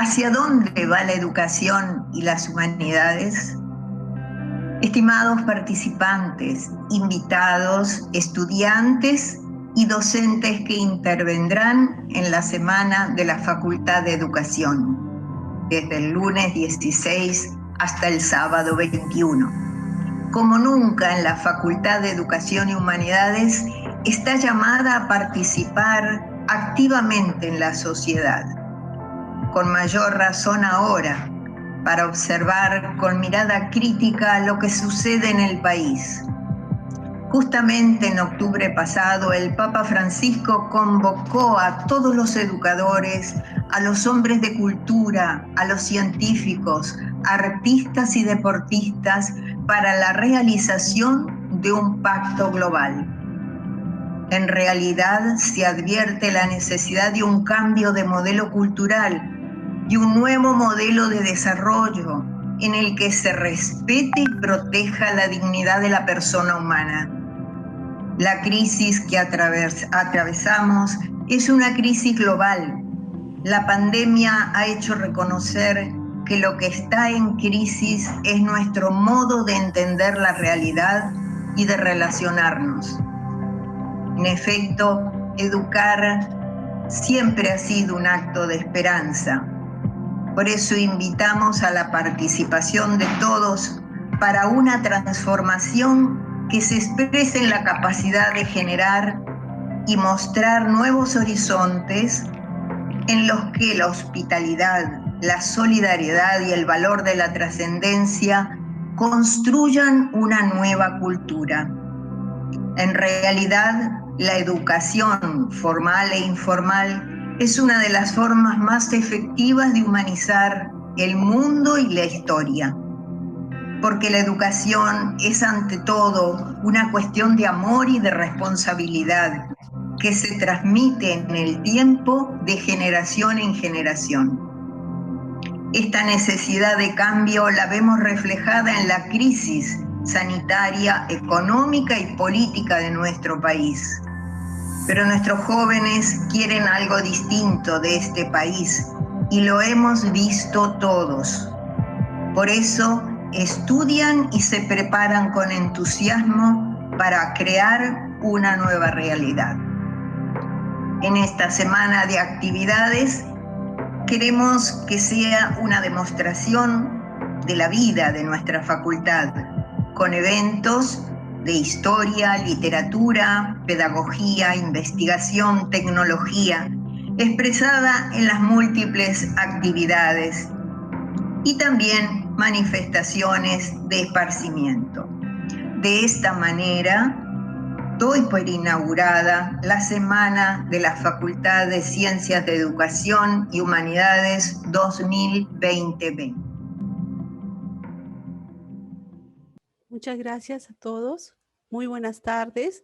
¿Hacia dónde va la educación y las humanidades? Estimados participantes, invitados, estudiantes y docentes que intervendrán en la semana de la Facultad de Educación, desde el lunes 16 hasta el sábado 21. Como nunca en la Facultad de Educación y Humanidades está llamada a participar activamente en la sociedad. Con mayor razón ahora, para observar con mirada crítica lo que sucede en el país. Justamente en octubre pasado, el Papa Francisco convocó a todos los educadores, a los hombres de cultura, a los científicos, artistas y deportistas para la realización de un pacto global. En realidad, se advierte la necesidad de un cambio de modelo cultural y un nuevo modelo de desarrollo en el que se respete y proteja la dignidad de la persona humana. La crisis que atravesamos es una crisis global. La pandemia ha hecho reconocer que lo que está en crisis es nuestro modo de entender la realidad y de relacionarnos. En efecto, educar siempre ha sido un acto de esperanza. Por eso invitamos a la participación de todos para una transformación que se exprese en la capacidad de generar y mostrar nuevos horizontes en los que la hospitalidad, la solidaridad y el valor de la trascendencia construyan una nueva cultura. En realidad, la educación formal e informal es una de las formas más efectivas de humanizar el mundo y la historia, porque la educación es ante todo una cuestión de amor y de responsabilidad que se transmite en el tiempo de generación en generación. Esta necesidad de cambio la vemos reflejada en la crisis sanitaria, económica y política de nuestro país. Pero nuestros jóvenes quieren algo distinto de este país y lo hemos visto todos. Por eso estudian y se preparan con entusiasmo para crear una nueva realidad. En esta semana de actividades queremos que sea una demostración de la vida de nuestra facultad, con eventos de historia, literatura, pedagogía, investigación, tecnología, expresada en las múltiples actividades y también manifestaciones de esparcimiento. De esta manera, doy por inaugurada la Semana de la Facultad de Ciencias de Educación y Humanidades 2020. Muchas gracias a todos. Muy buenas tardes.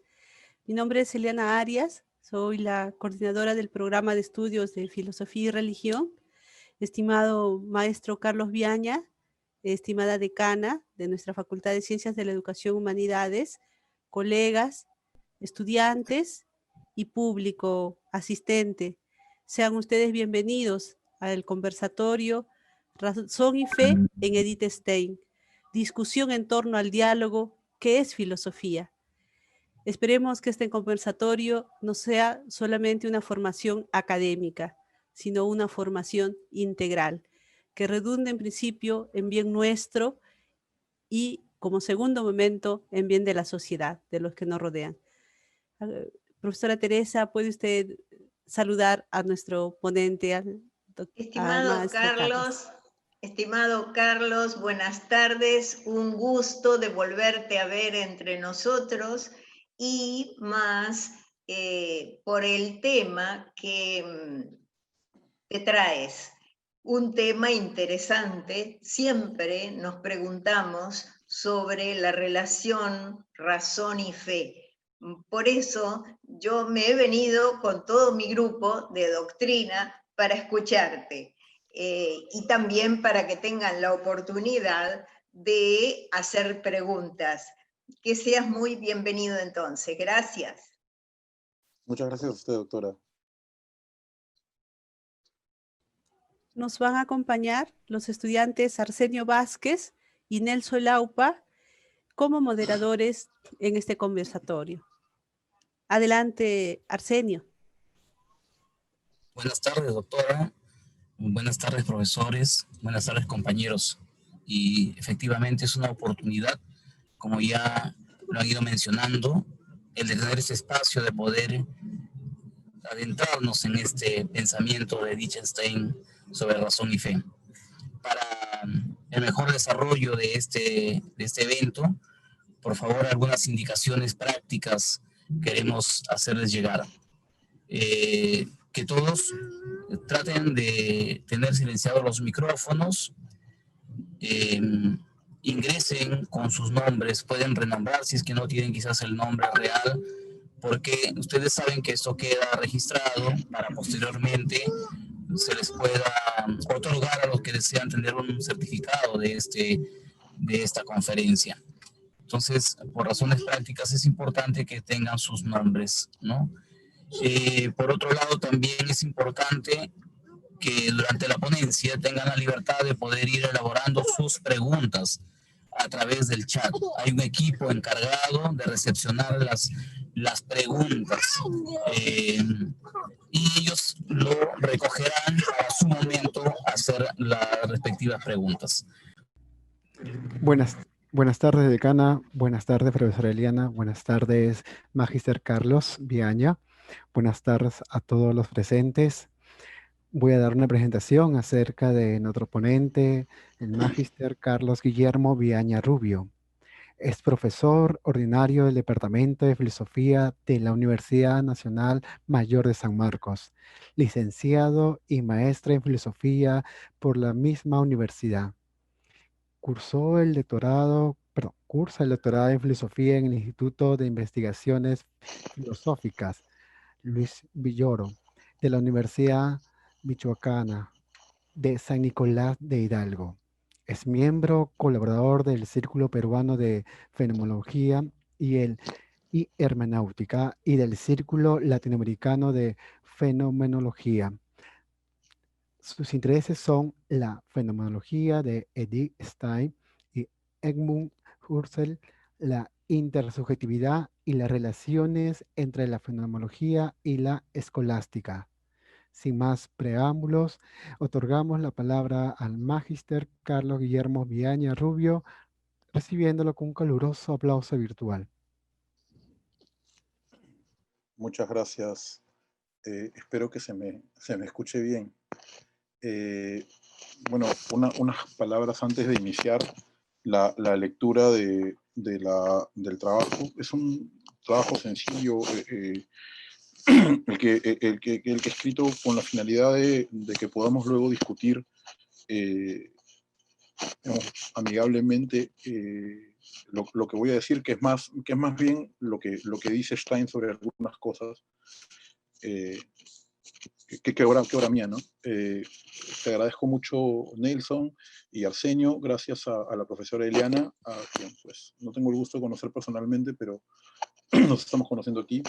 Mi nombre es Eliana Arias. Soy la coordinadora del programa de estudios de Filosofía y Religión. Estimado maestro Carlos Viaña, estimada decana de nuestra Facultad de Ciencias de la Educación y Humanidades, colegas, estudiantes y público asistente. Sean ustedes bienvenidos al conversatorio Razón y Fe en Edith Stein. Discusión en torno al diálogo, ¿qué es filosofía? Esperemos que este conversatorio no sea solamente una formación académica, sino una formación integral, que redunde en principio en bien nuestro y como segundo momento en bien de la sociedad, de los que nos rodean. Profesora Teresa, ¿puede usted saludar a nuestro ponente, al maestro Carlos? Estimado Carlos, buenas tardes. Un gusto de volverte a ver entre nosotros y más por el tema que traes. Un tema interesante. Siempre nos preguntamos sobre la relación razón y fe. Por eso yo me he venido con todo mi grupo de doctrina para escucharte y también para que tengan la oportunidad de hacer preguntas. Que seas muy bienvenido entonces. Gracias. Muchas gracias a usted, doctora. nos van a acompañar los estudiantes Arsenio Vázquez y Nelson Laupa como moderadores en este conversatorio. Adelante, Arsenio. Buenas tardes, doctora. Buenas tardes, profesores. Buenas tardes, compañeros. Y efectivamente es una oportunidad, como ya lo han ido mencionando, el de tener este espacio de poder adentrarnos en este pensamiento de Wittgenstein sobre razón y fe. Para el mejor desarrollo de este evento, por favor, algunas indicaciones prácticas queremos hacerles llegar. Que todos traten de tener silenciados los micrófonos, ingresen con sus nombres, pueden renombrar si es que no tienen quizás el nombre real, porque ustedes saben que esto queda registrado para posteriormente se les pueda otorgar a los que desean tener un certificado de esta conferencia. Entonces, por razones prácticas es importante que tengan sus nombres, ¿no? Por otro lado, también es importante que durante la ponencia tengan la libertad de poder ir elaborando sus preguntas a través del chat. Hay un equipo encargado de recepcionar las preguntas y ellos lo recogerán a su momento hacer las respectivas preguntas. Buenas tardes, decana. Buenas tardes, profesora Eliana. Buenas tardes, Magister Carlos Viaña. Buenas tardes a todos los presentes. Voy a dar una presentación acerca de nuestro ponente, el Magister Carlos Guillermo Viaña Rubio. Es profesor ordinario del Departamento de Filosofía de la Universidad Nacional Mayor de San Marcos, licenciado y maestra en Filosofía por la misma universidad. Cursa el doctorado en Filosofía en el Instituto de Investigaciones Filosóficas Luis Villoro de la Universidad Michoacana de San Nicolás de Hidalgo. Es miembro colaborador del Círculo Peruano de Fenomenología y Hermenéutica y del Círculo Latinoamericano de Fenomenología. Sus intereses son la fenomenología de Edith Stein y Edmund Husserl, la intersubjetividad y las relaciones entre la fenomenología y la escolástica. Sin más preámbulos, otorgamos la palabra al Magister Carlos Guillermo Viaña Rubio, recibiéndolo con un caluroso aplauso virtual. Muchas gracias. Espero que se me escuche bien. Bueno, unas palabras antes de iniciar la lectura del trabajo. Es un trabajo sencillo, el que he escrito con la finalidad de que podamos luego discutir amigablemente lo que voy a decir, que es más bien lo que dice Stein sobre algunas cosas. Que obra mía, ¿no? Te agradezco mucho, Nelson y Arsenio, gracias a la profesora Eliana, a quien pues no tengo el gusto de conocer personalmente, pero nos estamos conociendo aquí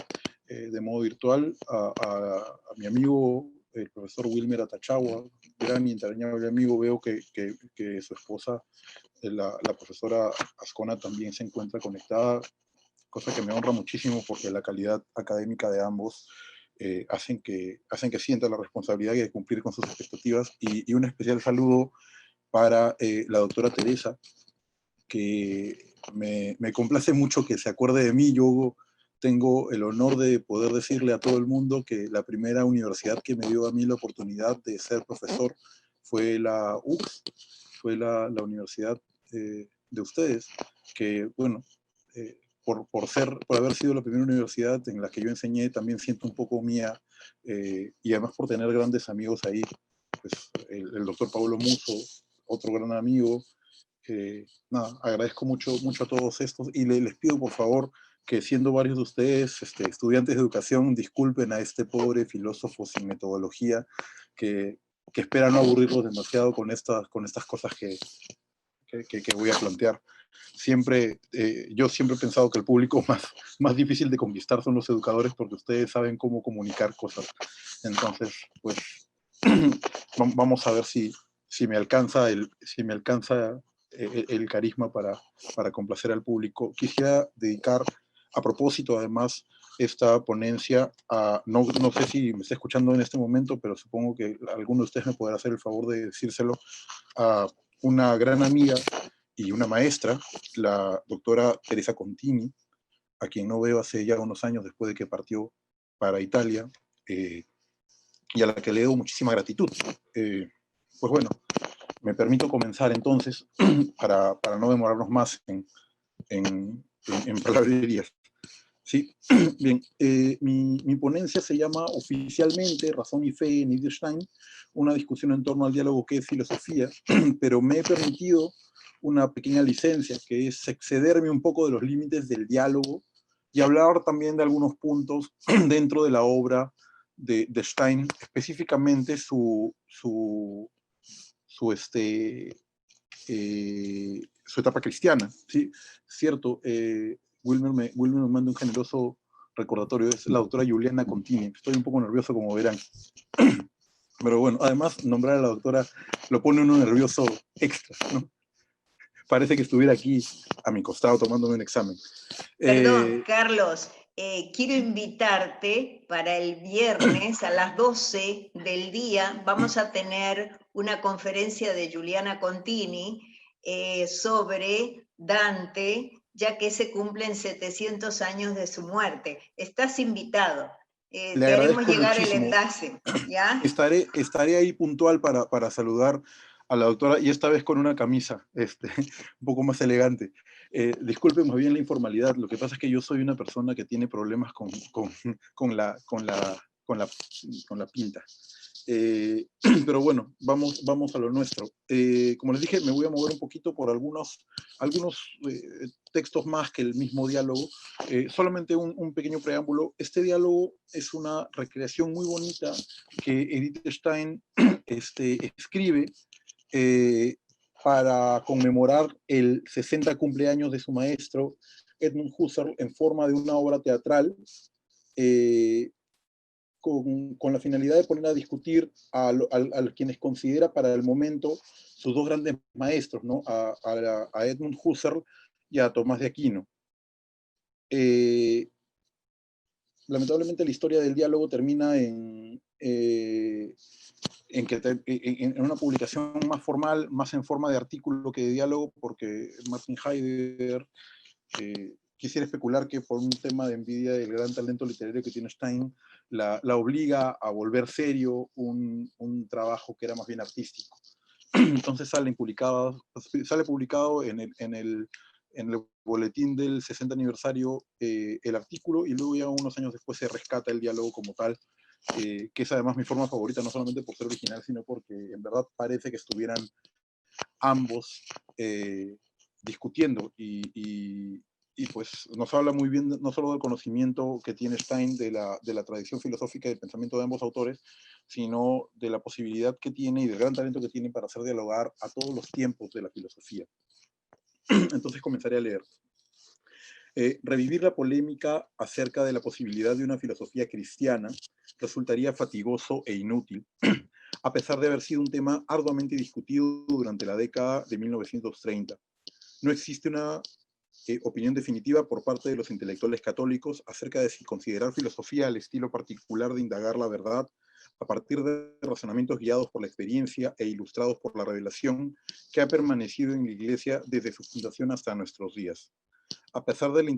de modo virtual, a mi amigo, el profesor Wilmer Atachagua, gran y entrañable amigo. Veo que su esposa, la profesora Ascona, también se encuentra conectada, cosa que me honra muchísimo porque la calidad académica de ambos hacen que sienta la responsabilidad de cumplir con sus expectativas. Y un especial saludo para la doctora Teresa, que me complace mucho que se acuerde de mí. Yo tengo el honor de poder decirle a todo el mundo que la primera universidad que me dio a mí la oportunidad de ser profesor fue la UCS, fue la universidad de ustedes, que bueno, por haber sido la primera universidad en la que yo enseñé, también siento un poco mía, y además por tener grandes amigos ahí, pues el doctor Pablo Muso, otro gran amigo. Nada, agradezco mucho a todos estos y les pido por favor que, siendo varios de ustedes estudiantes de educación, disculpen a este pobre filósofo sin metodología que espera no aburrirlos demasiado con estas cosas que voy a plantear. Yo siempre he pensado que el público más difícil de conquistar son los educadores, porque ustedes saben cómo comunicar cosas. Entonces, pues, vamos a ver si me alcanza el carisma para complacer al público. Quisiera dedicar, a propósito, además, esta ponencia a, no sé si me está escuchando en este momento, pero supongo que alguno de ustedes me podrá hacer el favor de decírselo, a una gran amiga y una maestra, la doctora Teresa Contini, a quien no veo hace ya unos años después de que partió para Italia, y a la que le debo muchísima gratitud. Pues bueno, me permito comenzar entonces, para no demorarnos más en palabrerías. Sí, bien, mi ponencia se llama oficialmente Razón y Fe en Wittgenstein, una discusión en torno al diálogo que es filosofía, pero me he permitido una pequeña licencia, que es excederme un poco de los límites del diálogo y hablar también de algunos puntos dentro de la obra de Stein, específicamente su etapa cristiana, ¿sí? Cierto, Wilmer me manda un generoso recordatorio, es la doctora Juliana Contini. Estoy un poco nervioso, como verán. Pero bueno, además, nombrar a la doctora lo pone uno nervioso extra, ¿no? Parece que estuviera aquí a mi costado tomándome un examen. Perdón, Carlos, quiero invitarte para el viernes a las 12 del día. Vamos a tener una conferencia de Juliana Contini sobre Dante, ya que se cumplen 700 años de su muerte. Estás invitado. Le Te haremos agradezco llegar muchísimo. el enlace, ¿ya? Estaré ahí puntual para saludar a la doctora, y esta vez con una camisa un poco más elegante. Disculpen más bien la informalidad, lo que pasa es que yo soy una persona que tiene problemas con la pinta. Pero bueno, vamos a lo nuestro. Como les dije, me voy a mover un poquito por algunos textos más que el mismo diálogo. Solamente un pequeño preámbulo. Este diálogo es una recreación muy bonita que Edith Stein escribe para conmemorar el 60 cumpleaños de su maestro, Edmund Husserl, en forma de una obra teatral, con la finalidad de poner a discutir a quienes considera para el momento sus dos grandes maestros, ¿no? A Edmund Husserl y a Tomás de Aquino. Lamentablemente la historia del diálogo termina en una publicación más formal, más en forma de artículo que de diálogo, porque Martin Heidegger quisiera especular que por un tema de envidia del gran talento literario que tiene Stein, la obliga a volver serio un trabajo que era más bien artístico. Entonces sale publicado en el boletín del 60 aniversario el artículo, y luego ya unos años después se rescata el diálogo como tal, que es además mi forma favorita, no solamente por ser original, sino porque en verdad parece que estuvieran ambos discutiendo, y pues nos habla muy bien no solo del conocimiento que tiene Stein de la tradición filosófica y del pensamiento de ambos autores, sino de la posibilidad que tiene y del gran talento que tiene para hacer dialogar a todos los tiempos de la filosofía. Entonces comenzaré a leer. Revivir la polémica acerca de la posibilidad de una filosofía cristiana resultaría fatigoso e inútil, a pesar de haber sido un tema arduamente discutido durante la década de 1930. No existe una opinión definitiva por parte de los intelectuales católicos acerca de si considerar filosofía el estilo particular de indagar la verdad a partir de razonamientos guiados por la experiencia e ilustrados por la revelación que ha permanecido en la Iglesia desde su fundación hasta nuestros días. A pesar de la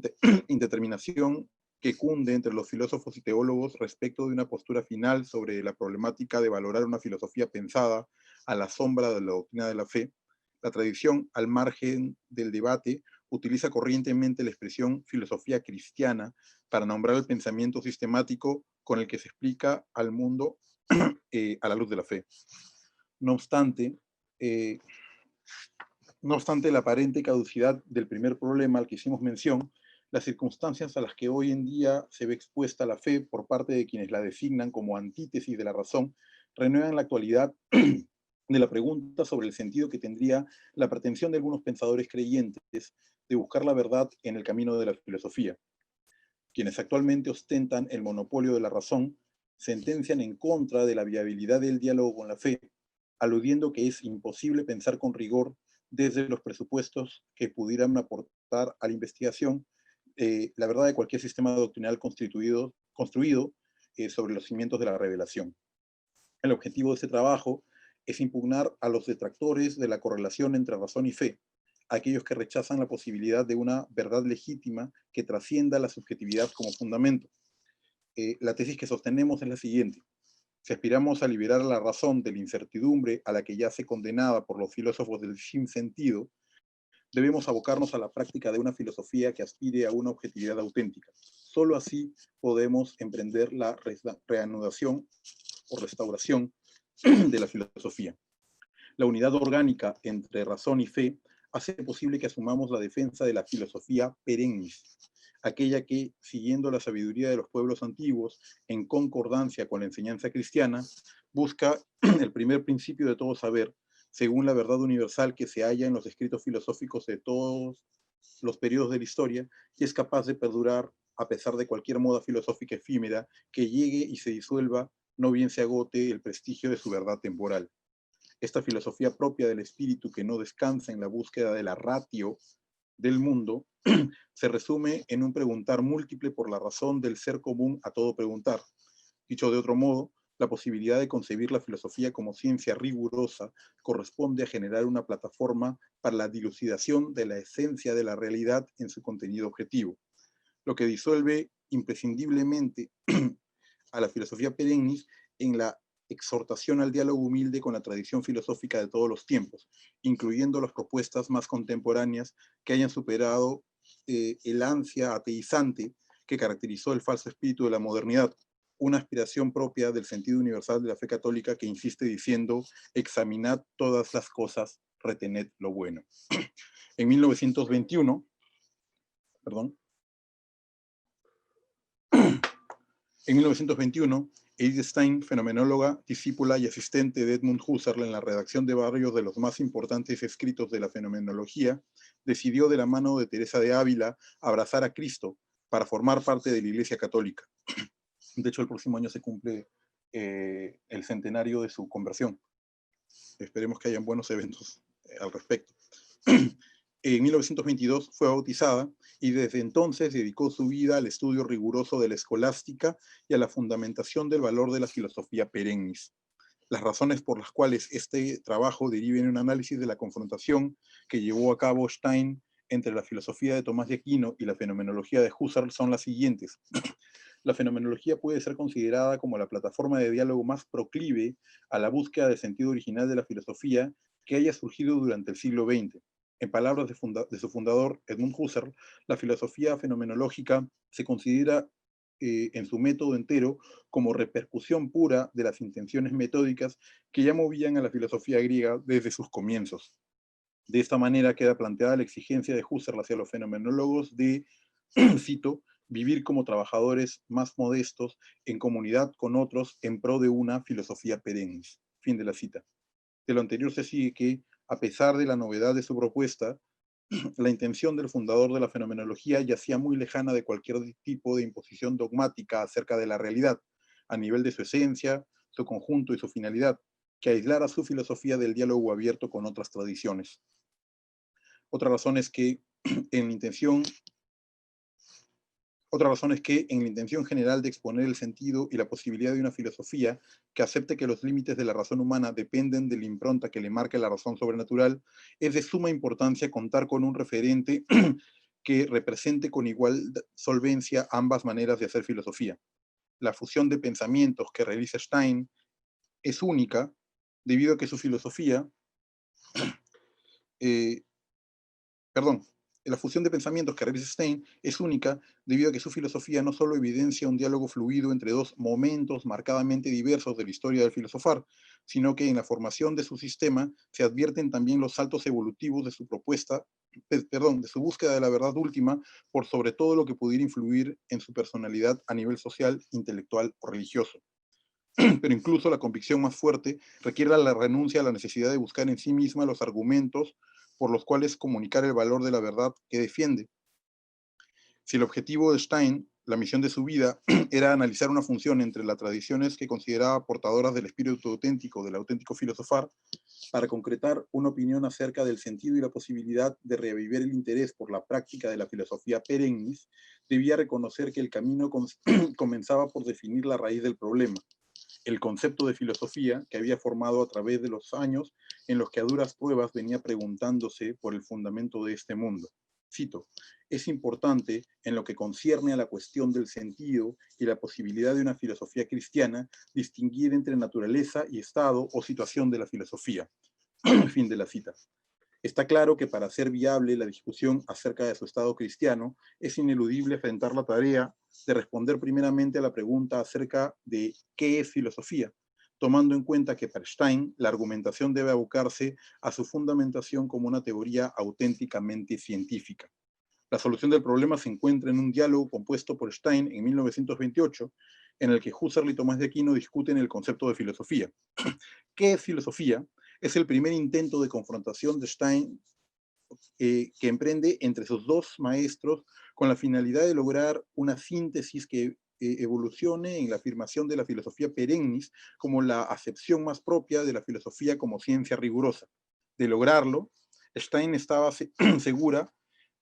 indeterminación que cunde entre los filósofos y teólogos respecto de una postura final sobre la problemática de valorar una filosofía pensada a la sombra de la doctrina de la fe, la tradición, al margen del debate, utiliza corrientemente la expresión filosofía cristiana para nombrar el pensamiento sistemático con el que se explica al mundo a la luz de la fe. No obstante, la aparente caducidad del primer problema al que hicimos mención, las circunstancias a las que hoy en día se ve expuesta la fe por parte de quienes la designan como antítesis de la razón, renuevan la actualidad de la pregunta sobre el sentido que tendría la pretensión de algunos pensadores creyentes de buscar la verdad en el camino de la filosofía. Quienes actualmente ostentan el monopolio de la razón sentencian en contra de la viabilidad del diálogo con la fe, aludiendo que es imposible pensar con rigor desde los presupuestos que pudieran aportar a la investigación la verdad de cualquier sistema doctrinal construido sobre los cimientos de la revelación. El objetivo de este trabajo es impugnar a los detractores de la correlación entre razón y fe, aquellos que rechazan la posibilidad de una verdad legítima que trascienda la subjetividad como fundamento. La tesis que sostenemos es la siguiente. Si aspiramos a liberar a la razón de la incertidumbre a la que yace condenada por los filósofos del sinsentido, debemos abocarnos a la práctica de una filosofía que aspire a una objetividad auténtica. Solo así podemos emprender la reanudación o restauración de la filosofía. La unidad orgánica entre razón y fe hace posible que asumamos la defensa de la filosofía perennis, aquella que, siguiendo la sabiduría de los pueblos antiguos, en concordancia con la enseñanza cristiana, busca el primer principio de todo saber, según la verdad universal que se halla en los escritos filosóficos de todos los periodos de la historia, y es capaz de perdurar a pesar de cualquier moda filosófica efímera que llegue y se disuelva, no bien se agote el prestigio de su verdad temporal. Esta filosofía propia del espíritu que no descansa en la búsqueda de la ratio del mundo, se resume en un preguntar múltiple por la razón del ser común a todo preguntar. Dicho de otro modo, la posibilidad de concebir la filosofía como ciencia rigurosa corresponde a generar una plataforma para la dilucidación de la esencia de la realidad en su contenido objetivo, lo que disuelve imprescindiblemente a la filosofía perennis en la exhortación al diálogo humilde con la tradición filosófica de todos los tiempos, incluyendo las propuestas más contemporáneas que hayan superado el ansia ateizante que caracterizó el falso espíritu de la modernidad, una aspiración propia del sentido universal de la fe católica que insiste diciendo: examinad todas las cosas, retened lo bueno. En 1921, Edith Stein, fenomenóloga, discípula y asistente de Edmund Husserl en la redacción de varios de los más importantes escritos de la fenomenología, decidió de la mano de Teresa de Ávila abrazar a Cristo para formar parte de la Iglesia Católica. De hecho, el próximo año se cumple el centenario de su conversión. Esperemos que hayan buenos eventos al respecto. En 1922 fue bautizada y desde entonces dedicó su vida al estudio riguroso de la escolástica y a la fundamentación del valor de la filosofía perennis. Las razones por las cuales este trabajo deriva en un análisis de la confrontación que llevó a cabo Stein entre la filosofía de Tomás de Aquino y la fenomenología de Husserl son las siguientes. La fenomenología puede ser considerada como la plataforma de diálogo más proclive a la búsqueda del sentido original de la filosofía que haya surgido durante el siglo XX. En palabras de su fundador, Edmund Husserl, la filosofía fenomenológica se considera en su método entero como repercusión pura de las intenciones metódicas que ya movían a la filosofía griega desde sus comienzos. De esta manera queda planteada la exigencia de Husserl hacia los fenomenólogos de, cito, vivir como trabajadores más modestos en comunidad con otros en pro de una filosofía perennis. Fin de la cita. De lo anterior se sigue que, a pesar de la novedad de su propuesta, la intención del fundador de la fenomenología yacía muy lejana de cualquier tipo de imposición dogmática acerca de la realidad, a nivel de su esencia, su conjunto y su finalidad, que aislara su filosofía del diálogo abierto con otras tradiciones. Otra razón es que en la intención general de exponer el sentido y la posibilidad de una filosofía que acepte que los límites de la razón humana dependen de la impronta que le marque la razón sobrenatural, es de suma importancia contar con un referente que represente con igual solvencia ambas maneras de hacer filosofía. La fusión de pensamientos que realiza Stein es única debido a que su filosofía la fusión de pensamientos que realiza Stein es única debido a que su filosofía no solo evidencia un diálogo fluido entre dos momentos marcadamente diversos de la historia del filosofar, sino que en la formación de su sistema se advierten también los saltos evolutivos de su propuesta, de su búsqueda de la verdad última, por sobre todo lo que pudiera influir en su personalidad a nivel social, intelectual o religioso. Pero incluso la convicción más fuerte requiere la renuncia a la necesidad de buscar en sí misma los argumentos por los cuales comunicar el valor de la verdad que defiende. Si el objetivo de Stein, la misión de su vida era analizar una función entre las tradiciones que consideraba portadoras del espíritu auténtico, del auténtico filosofar, para concretar una opinión acerca del sentido y la posibilidad de revivir el interés por la práctica de la filosofía perennis, debía reconocer que el camino comenzaba por definir la raíz del problema, el concepto de filosofía que había formado a través de los años en los que a duras pruebas venía preguntándose por el fundamento de este mundo. Cito, es importante en lo que concierne a la cuestión del sentido y la posibilidad de una filosofía cristiana distinguir entre naturaleza y estado o situación de la filosofía. Fin de la cita. Está claro que para hacer viable la discusión acerca de su estado cristiano, es ineludible enfrentar la tarea de responder primeramente a la pregunta acerca de qué es filosofía, tomando en cuenta que para Stein la argumentación debe abocarse a su fundamentación como una teoría auténticamente científica. La solución del problema se encuentra en un diálogo compuesto por Stein en 1928, en el que Husserl y Tomás de Aquino discuten el concepto de filosofía. ¿Qué es filosofía? Es el primer intento de confrontación de Stein que emprende entre sus dos maestros con la finalidad de lograr una síntesis que evolucione en la afirmación de la filosofía perennis como la acepción más propia de la filosofía como ciencia rigurosa. De lograrlo, Stein estaba segura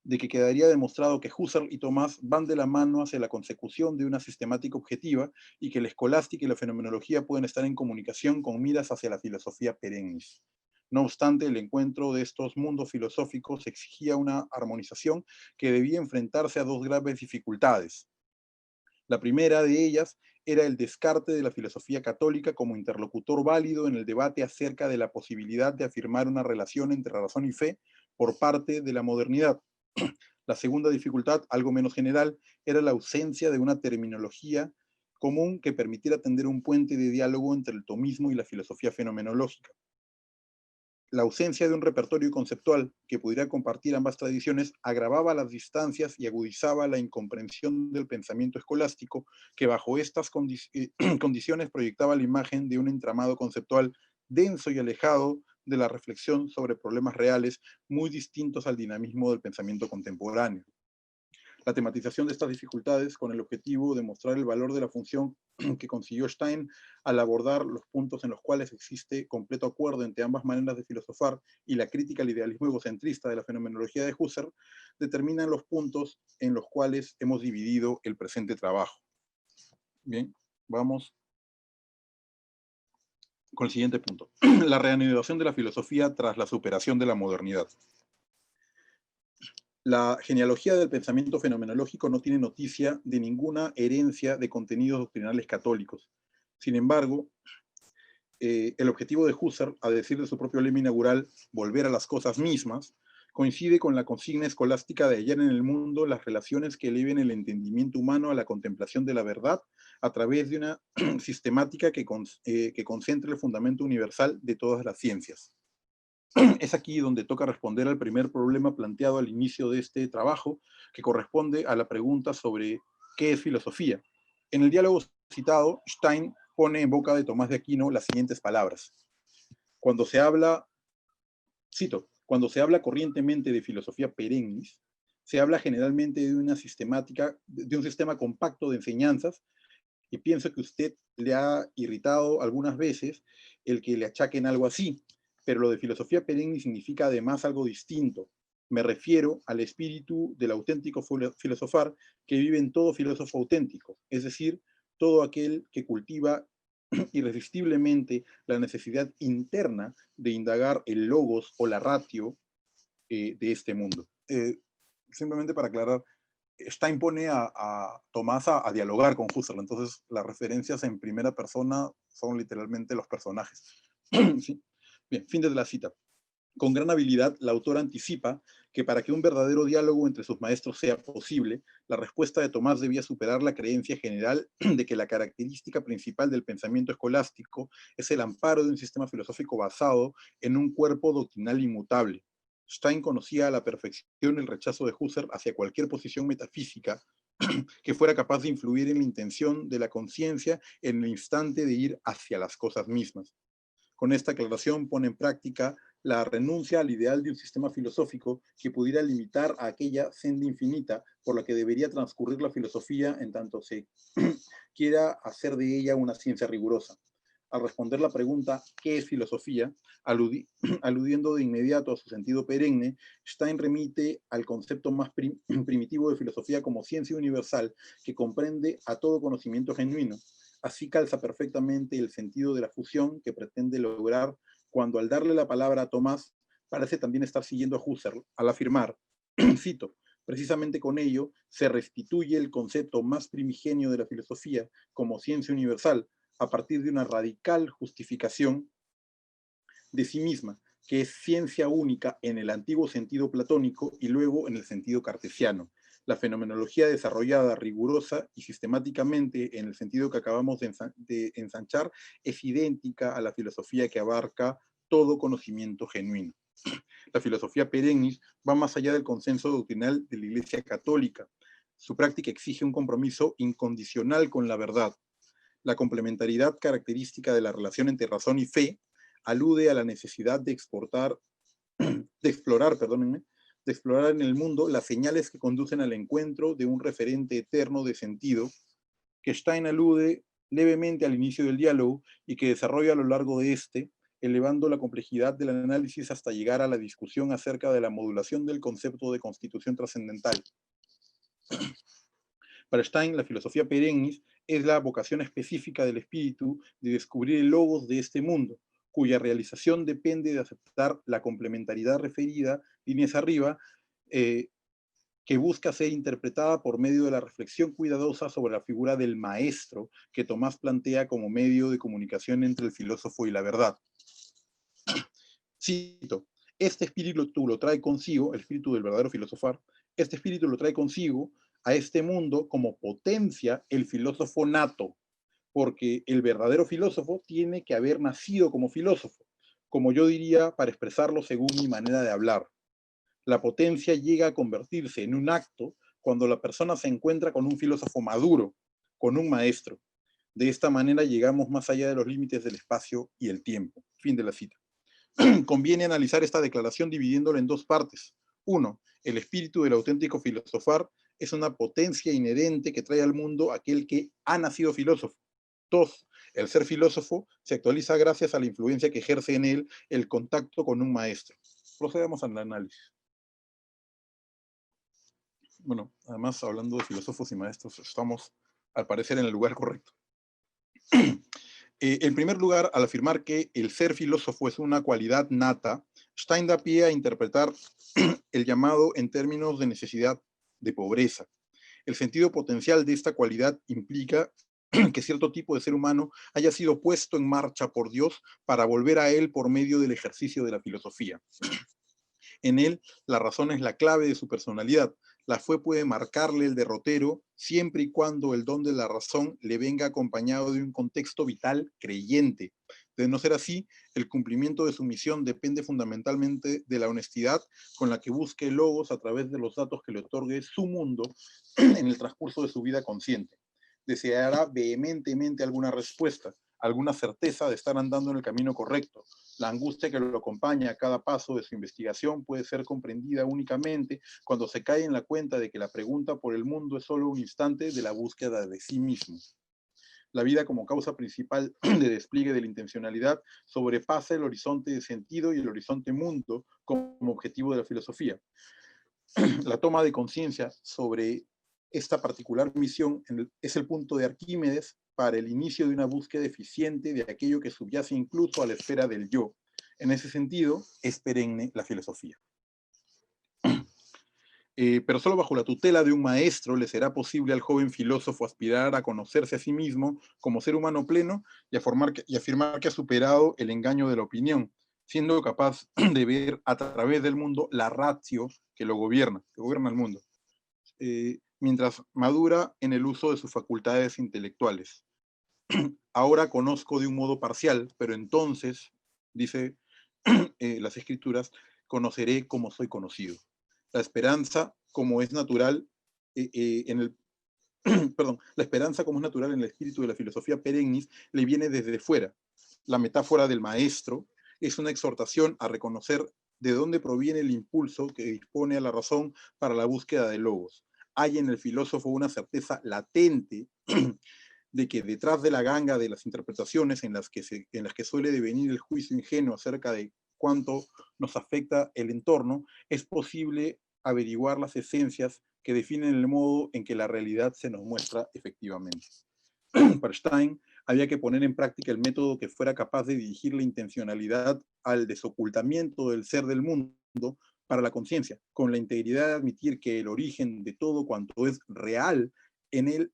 de que quedaría demostrado que Husserl y Tomás van de la mano hacia la consecución de una sistemática objetiva y que la escolástica y la fenomenología pueden estar en comunicación con miras hacia la filosofía perennis. No obstante, el encuentro de estos mundos filosóficos exigía una armonización que debía enfrentarse a dos graves dificultades. La primera de ellas era el descarte de la filosofía católica como interlocutor válido en el debate acerca de la posibilidad de afirmar una relación entre razón y fe por parte de la modernidad. La segunda dificultad, algo menos general, era la ausencia de una terminología común que permitiera tender un puente de diálogo entre el tomismo y la filosofía fenomenológica. La ausencia de un repertorio conceptual que pudiera compartir ambas tradiciones agravaba las distancias y agudizaba la incomprensión del pensamiento escolástico, que bajo estas condiciones proyectaba la imagen de un entramado conceptual denso y alejado de la reflexión sobre problemas reales muy distintos al dinamismo del pensamiento contemporáneo. La tematización de estas dificultades con el objetivo de mostrar el valor de la función que consiguió Stein al abordar los puntos en los cuales existe completo acuerdo entre ambas maneras de filosofar y la crítica al idealismo egocentrista de la fenomenología de Husserl, determinan los puntos en los cuales hemos dividido el presente trabajo. Bien, vamos con el siguiente punto. La reanudación de la filosofía tras la superación de la modernidad. La genealogía del pensamiento fenomenológico no tiene noticia de ninguna herencia de contenidos doctrinales católicos. Sin embargo, el objetivo de Husserl, a decir de su propio lema inaugural, volver a las cosas mismas, coincide con la consigna escolástica de hallar en el mundo las relaciones que eleven el entendimiento humano a la contemplación de la verdad a través de una sistemática que concentre el fundamento universal de todas las ciencias. Es aquí donde toca responder al primer problema planteado al inicio de este trabajo, que corresponde a la pregunta sobre qué es filosofía. En el diálogo citado, Stein pone en boca de Tomás de Aquino las siguientes palabras. Cuando se habla, cito, cuando se habla corrientemente de filosofía perennis, se habla generalmente de una sistemática, de un sistema compacto de enseñanzas, y pienso que usted le ha irritado algunas veces el que le achaquen algo así, pero lo de filosofía perenne significa además algo distinto. Me refiero al espíritu del auténtico filosofar que vive en todo filósofo auténtico, es decir, todo aquel que cultiva irresistiblemente la necesidad interna de indagar el logos o la ratio de este mundo. Simplemente para aclarar, Stein pone a Tomás a dialogar con Husserl, entonces las referencias en primera persona son literalmente los personajes. ¿Sí? Bien, fin de la cita. Con gran habilidad, la autora anticipa que para que un verdadero diálogo entre sus maestros sea posible, la respuesta de Tomás debía superar la creencia general de que la característica principal del pensamiento escolástico es el amparo de un sistema filosófico basado en un cuerpo doctrinal inmutable. Stein conocía a la perfección el rechazo de Husserl hacia cualquier posición metafísica que fuera capaz de influir en la intención de la conciencia en el instante de ir hacia las cosas mismas. Con esta aclaración pone en práctica la renuncia al ideal de un sistema filosófico que pudiera limitar a aquella senda infinita por la que debería transcurrir la filosofía en tanto se quiera hacer de ella una ciencia rigurosa. Al responder la pregunta ¿qué es filosofía?, aludiendo de inmediato a su sentido perenne, Stein remite al concepto más primitivo de filosofía como ciencia universal que comprende a todo conocimiento genuino. Así calza perfectamente el sentido de la fusión que pretende lograr cuando al darle la palabra a Tomás parece también estar siguiendo a Husserl al afirmar, cito, precisamente con ello se restituye el concepto más primigenio de la filosofía como ciencia universal a partir de una radical justificación de sí misma, que es ciencia única en el antiguo sentido platónico y luego en el sentido cartesiano. La fenomenología desarrollada rigurosa y sistemáticamente en el sentido que acabamos de ensanchar es idéntica a la filosofía que abarca todo conocimiento genuino. La filosofía perennis va más allá del consenso doctrinal de la Iglesia Católica. Su práctica exige un compromiso incondicional con la verdad. La complementariedad característica de la relación entre razón y fe alude a la necesidad de explorar en el mundo las señales que conducen al encuentro de un referente eterno de sentido, que Stein alude levemente al inicio del diálogo y que desarrolla a lo largo de este, elevando la complejidad del análisis hasta llegar a la discusión acerca de la modulación del concepto de constitución trascendental. Para Stein, la filosofía perennis es la vocación específica del espíritu de descubrir el logos de este mundo, cuya realización depende de aceptar la complementariedad referida, líneas arriba, que busca ser interpretada por medio de la reflexión cuidadosa sobre la figura del maestro que Tomás plantea como medio de comunicación entre el filósofo y la verdad. Cito, este espíritu lo trae consigo, el espíritu del verdadero filosofar, este espíritu lo trae consigo a este mundo como potencia el filósofo nato, porque el verdadero filósofo tiene que haber nacido como filósofo, como yo diría para expresarlo según mi manera de hablar. La potencia llega a convertirse en un acto cuando la persona se encuentra con un filósofo maduro, con un maestro. De esta manera llegamos más allá de los límites del espacio y el tiempo. Fin de la cita. Conviene analizar esta declaración dividiéndola en dos partes. Uno, el espíritu del auténtico filosofar es una potencia inherente que trae al mundo aquel que ha nacido filósofo. Dos, el ser filósofo se actualiza gracias a la influencia que ejerce en él el contacto con un maestro. Procedamos al análisis. Bueno, además, hablando de filósofos y maestros, estamos, al parecer, en el lugar correcto. En primer lugar, al afirmar que el ser filósofo es una cualidad nata, Stein da pie a interpretar el llamado en términos de necesidad de pobreza. El sentido potencial de esta cualidad implica que cierto tipo de ser humano haya sido puesto en marcha por Dios para volver a él por medio del ejercicio de la filosofía. En él, la razón es la clave de su personalidad. La fe puede marcarle el derrotero siempre y cuando el don de la razón le venga acompañado de un contexto vital creyente. De no ser así, el cumplimiento de su misión depende fundamentalmente de la honestidad con la que busque logos a través de los datos que le otorgue su mundo en el transcurso de su vida consciente. Deseará vehementemente alguna respuesta, alguna certeza de estar andando en el camino correcto. La angustia que lo acompaña a cada paso de su investigación puede ser comprendida únicamente cuando se cae en la cuenta de que la pregunta por el mundo es solo un instante de la búsqueda de sí mismo. La vida como causa principal de despliegue de la intencionalidad sobrepasa el horizonte de sentido y el horizonte mundo como objetivo de la filosofía. La toma de conciencia sobre esta particular misión es el punto de Arquímedes para el inicio de una búsqueda eficiente de aquello que subyace incluso a la esfera del yo. En ese sentido, es perenne la filosofía. Pero solo bajo la tutela de un maestro le será posible al joven filósofo aspirar a conocerse a sí mismo como ser humano pleno y afirmar que ha superado el engaño de la opinión, siendo capaz de ver a través del mundo la ratio que gobierna el mundo, mientras madura en el uso de sus facultades intelectuales. Ahora conozco de un modo parcial, pero entonces, dice las escrituras, conoceré como soy conocido. La esperanza, como es natural la esperanza como es natural en el espíritu de la filosofía perennis, le viene desde fuera. La metáfora del maestro es una exhortación a reconocer de dónde proviene el impulso que dispone a la razón para la búsqueda de logos. Hay en el filósofo una certeza latente de que detrás de la ganga de las interpretaciones en las que suele devenir el juicio ingenuo acerca de cuánto nos afecta el entorno, es posible averiguar las esencias que definen el modo en que la realidad se nos muestra efectivamente. Para Stein, había que poner en práctica el método que fuera capaz de dirigir la intencionalidad al desocultamiento del ser del mundo para la conciencia, con la integridad de admitir que el origen de todo cuanto es real en él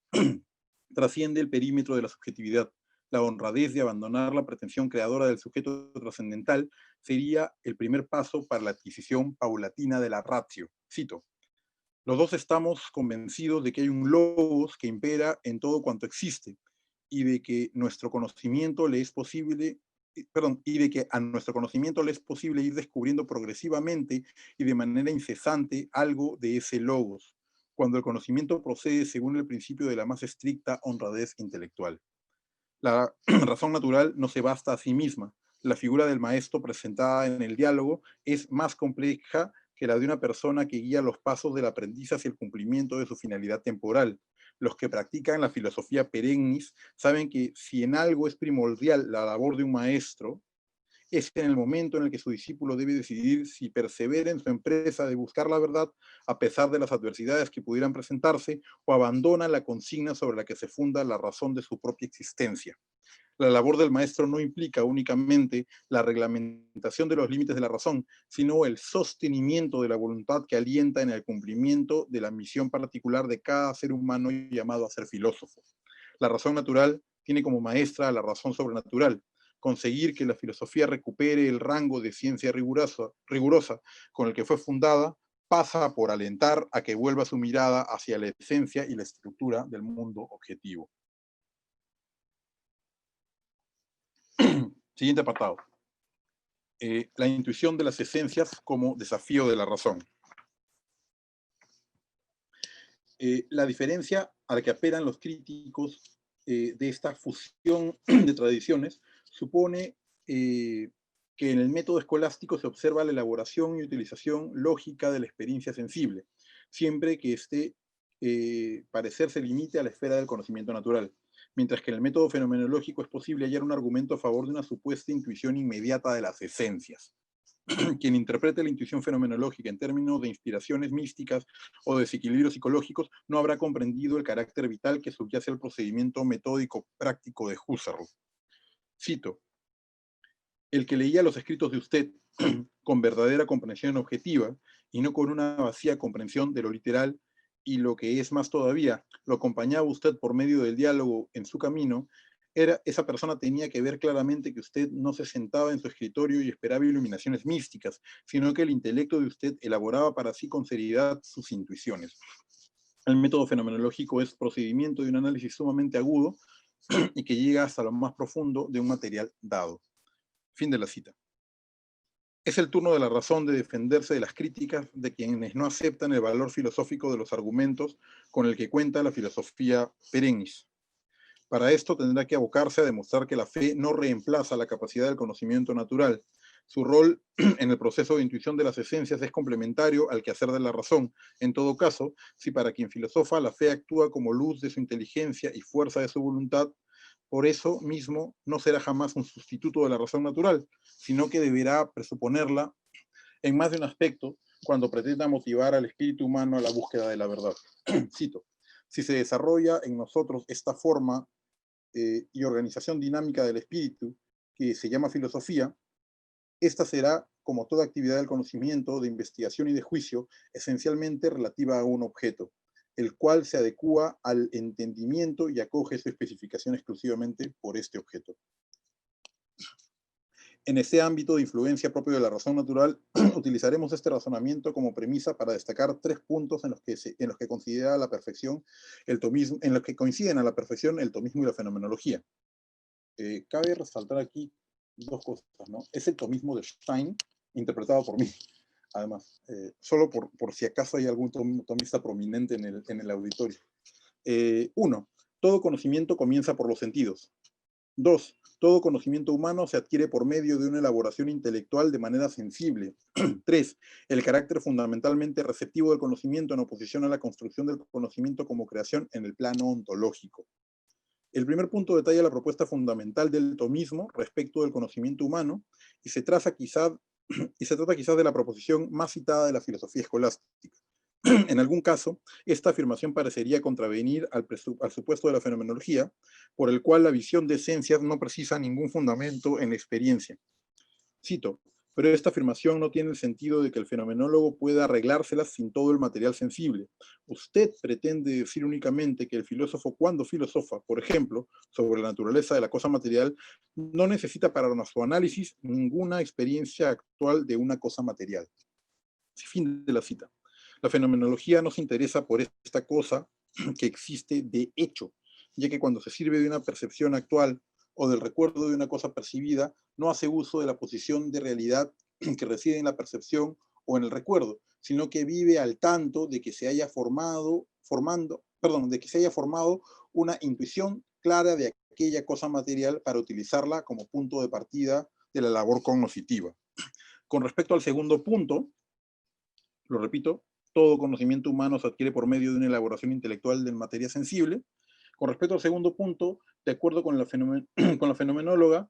trasciende el perímetro de la subjetividad. La honradez de abandonar la pretensión creadora del sujeto trascendental sería el primer paso para la adquisición paulatina de la ratio. Cito: los dos estamos convencidos de que hay un logos que impera en todo cuanto existe y de que nuestro conocimiento le es posible, y de que a nuestro conocimiento le es posible ir descubriendo progresivamente y de manera incesante algo de ese logos, cuando el conocimiento procede según el principio de la más estricta honradez intelectual. La razón natural no se basta a sí misma. La figura del maestro presentada en el diálogo es más compleja que la de una persona que guía los pasos del aprendiz hacia el cumplimiento de su finalidad temporal. Los que practican la filosofía perennis saben que si en algo es primordial la labor de un maestro, es en el momento en el que su discípulo debe decidir si persevera en su empresa de buscar la verdad a pesar de las adversidades que pudieran presentarse, o abandona la consigna sobre la que se funda la razón de su propia existencia. La labor del maestro no implica únicamente la reglamentación de los límites de la razón, sino el sostenimiento de la voluntad que alienta en el cumplimiento de la misión particular de cada ser humano llamado a ser filósofo. La razón natural tiene como maestra a la razón sobrenatural. Conseguir que la filosofía recupere el rango de ciencia rigurosa con el que fue fundada pasa por alentar a que vuelva su mirada hacia la esencia y la estructura del mundo objetivo. Siguiente apartado. La intuición de las esencias como desafío de la razón. La diferencia a la que apelan los críticos de esta fusión de tradiciones supone que en el método escolástico se observa la elaboración y utilización lógica de la experiencia sensible, siempre que este parecer se limite a la esfera del conocimiento natural, mientras que en el método fenomenológico es posible hallar un argumento a favor de una supuesta intuición inmediata de las esencias. Quien interprete la intuición fenomenológica en términos de inspiraciones místicas o desequilibrios psicológicos no habrá comprendido el carácter vital que subyace al procedimiento metódico práctico de Husserl. Cito: el que leía los escritos de usted con verdadera comprensión objetiva y no con una vacía comprensión de lo literal, y lo que es más todavía, lo acompañaba usted por medio del diálogo en su camino, esa persona tenía que ver claramente que usted no se sentaba en su escritorio y esperaba iluminaciones místicas, sino que el intelecto de usted elaboraba para sí con seriedad sus intuiciones. El método fenomenológico es procedimiento de un análisis sumamente agudo y que llega hasta lo más profundo de un material dado. Fin de la cita. Es el turno de la razón de defenderse de las críticas de quienes no aceptan el valor filosófico de los argumentos con el que cuenta la filosofía perennis. Para esto tendrá que abocarse a demostrar que la fe no reemplaza la capacidad del conocimiento natural. Su rol en el proceso de intuición de las esencias es complementario al quehacer de la razón. En todo caso, si para quien filosofa la fe actúa como luz de su inteligencia y fuerza de su voluntad, por eso mismo no será jamás un sustituto de la razón natural, sino que deberá presuponerla en más de un aspecto cuando pretenda motivar al espíritu humano a la búsqueda de la verdad. Cito: si se desarrolla en nosotros esta forma y organización dinámica del espíritu que se llama filosofía, esta será, como toda actividad del conocimiento, de investigación y de juicio, esencialmente relativa a un objeto, el cual se adecúa al entendimiento y acoge su especificación exclusivamente por este objeto. En este ámbito de influencia propio de la razón natural, utilizaremos este razonamiento como premisa para destacar 3 puntos en los que considera la perfección el tomismo, en los que coinciden a la perfección el tomismo y la fenomenología. Cabe resaltar aquí 2 cosas, ¿no? Es el tomismo de Stein, interpretado por mí, además, solo por si acaso hay algún tomista prominente en el auditorio. 1. Todo conocimiento comienza por los sentidos. 2. Todo conocimiento humano se adquiere por medio de una elaboración intelectual de manera sensible. 3. El carácter fundamentalmente receptivo del conocimiento en oposición a la construcción del conocimiento como creación en el plano ontológico. El primer punto detalla la propuesta fundamental del tomismo respecto del conocimiento humano y se trata quizás de la proposición más citada de la filosofía escolástica. En algún caso, esta afirmación parecería contravenir al supuesto de la fenomenología, por el cual la visión de esencias no precisa ningún fundamento en la experiencia. Cito, pero esta afirmación no tiene el sentido de que el fenomenólogo pueda arreglárselas sin todo el material sensible. Usted pretende decir únicamente que el filósofo, cuando filosofa, por ejemplo, sobre la naturaleza de la cosa material, no necesita para su análisis ninguna experiencia actual de una cosa material. Fin de la cita. La fenomenología no se interesa por esta cosa que existe de hecho, ya que cuando se sirve de una percepción actual o del recuerdo de una cosa percibida, no hace uso de la posición de realidad que reside en la percepción o en el recuerdo, sino que vive al tanto de que se haya formado una intuición clara de aquella cosa material para utilizarla como punto de partida de la labor cognoscitiva. Con respecto al segundo punto, lo repito, todo conocimiento humano se adquiere por medio de una elaboración intelectual de materia sensible. Con respecto al segundo punto, de acuerdo con la fenomenóloga,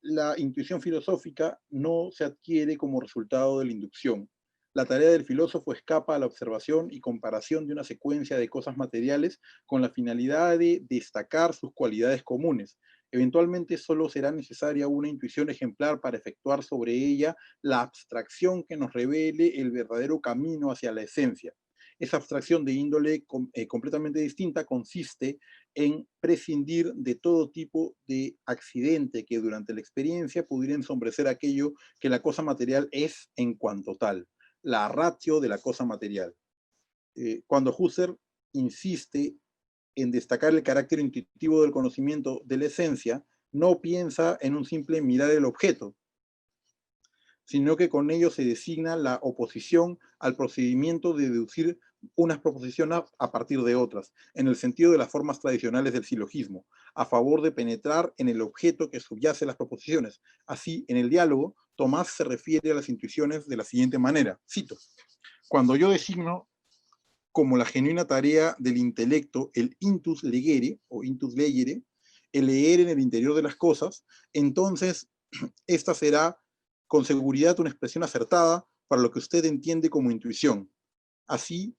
la intuición filosófica no se adquiere como resultado de la inducción. La tarea del filósofo escapa a la observación y comparación de una secuencia de cosas materiales con la finalidad de destacar sus cualidades comunes. Eventualmente solo será necesaria una intuición ejemplar para efectuar sobre ella la abstracción que nos revele el verdadero camino hacia la esencia. Esa abstracción de índole completamente distinta consiste en prescindir de todo tipo de accidente que durante la experiencia pudiera ensombrecer aquello que la cosa material es en cuanto tal, la ratio de la cosa material. Cuando Husserl insiste en destacar el carácter intuitivo del conocimiento de la esencia, no piensa en un simple mirar el objeto, sino que con ello se designa la oposición al procedimiento de deducir unas proposiciones a partir de otras, en el sentido de las formas tradicionales del silogismo, a favor de penetrar en el objeto que subyace las proposiciones. Así, en el diálogo, Tomás se refiere a las intuiciones de la siguiente manera, cito, cuando yo designo como la genuina tarea del intelecto el intus legere, o intus legere, el leer en el interior de las cosas, entonces esta será con seguridad una expresión acertada para lo que usted entiende como intuición. Así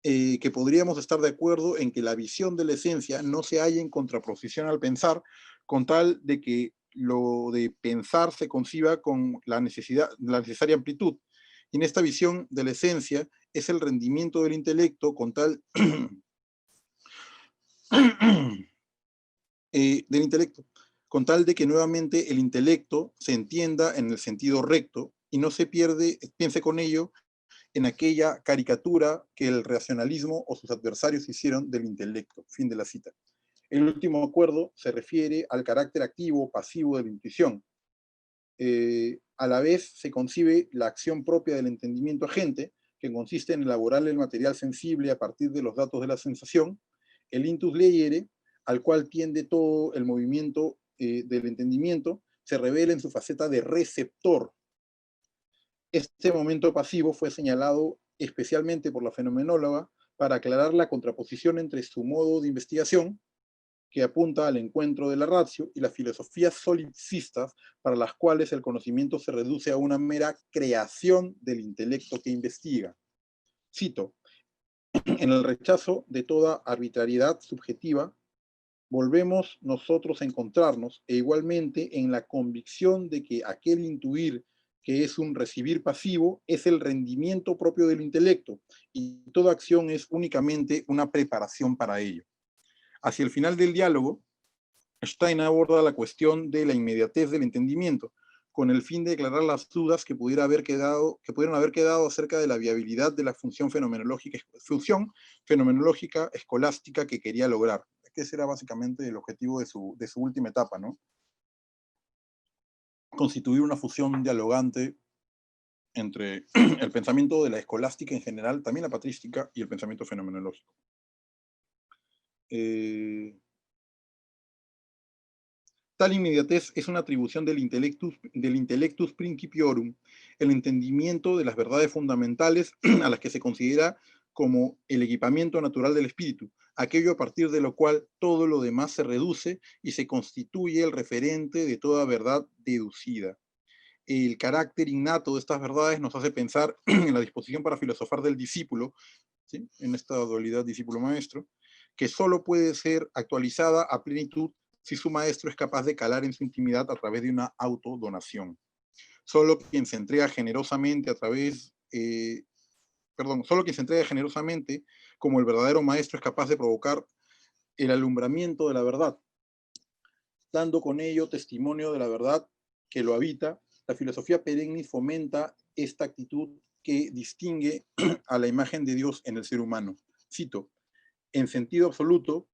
que podríamos estar de acuerdo en que la visión de la esencia no se halla en contraposición al pensar, con tal de que lo de pensar se conciba con la necesaria amplitud. Y en esta visión de la esencia es el rendimiento del intelecto con tal con tal de que nuevamente el intelecto se entienda en el sentido recto y no se piense con ello en aquella caricatura que el racionalismo o sus adversarios hicieron del intelecto. Fin de la cita. El último acuerdo se refiere al carácter activo o pasivo de la intuición. A la vez se concibe la acción propia del entendimiento agente, que consiste en elaborar el material sensible a partir de los datos de la sensación, el intus legere, al cual tiende todo el movimiento del entendimiento, se revela en su faceta de receptor. Este momento pasivo fue señalado especialmente por la fenomenóloga para aclarar la contraposición entre su modo de investigación, que apunta al encuentro de la ratio, y las filosofías solipsistas, para las cuales el conocimiento se reduce a una mera creación del intelecto que investiga. Cito, en el rechazo de toda arbitrariedad subjetiva, volvemos nosotros a encontrarnos, e igualmente en la convicción de que aquel intuir que es un recibir pasivo es el rendimiento propio del intelecto, y toda acción es únicamente una preparación para ello. Hacia el final del diálogo, Stein aborda la cuestión de la inmediatez del entendimiento, con el fin de aclarar las dudas que pudieron haber quedado acerca de la viabilidad de la función fenomenológica escolástica que quería lograr. Ese era básicamente el objetivo de su última etapa, ¿no? Constituir una fusión dialogante entre el pensamiento de la escolástica en general, también la patrística, y el pensamiento fenomenológico. Tal inmediatez es una atribución del intellectus principiorum, el entendimiento de las verdades fundamentales a las que se considera como el equipamiento natural del espíritu, aquello a partir de lo cual todo lo demás se reduce y se constituye el referente de toda verdad deducida. El carácter innato de estas verdades nos hace pensar en la disposición para filosofar del discípulo, ¿sí?, en esta dualidad discípulo-maestro, que solo puede ser actualizada a plenitud si su maestro es capaz de calar en su intimidad a través de una autodonación. Solo quien se entrega generosamente solo quien se entrega generosamente como el verdadero maestro es capaz de provocar el alumbramiento de la verdad, dando con ello testimonio de la verdad que lo habita. La filosofía perennis fomenta esta actitud que distingue a la imagen de Dios en el ser humano. Cito: en sentido absoluto,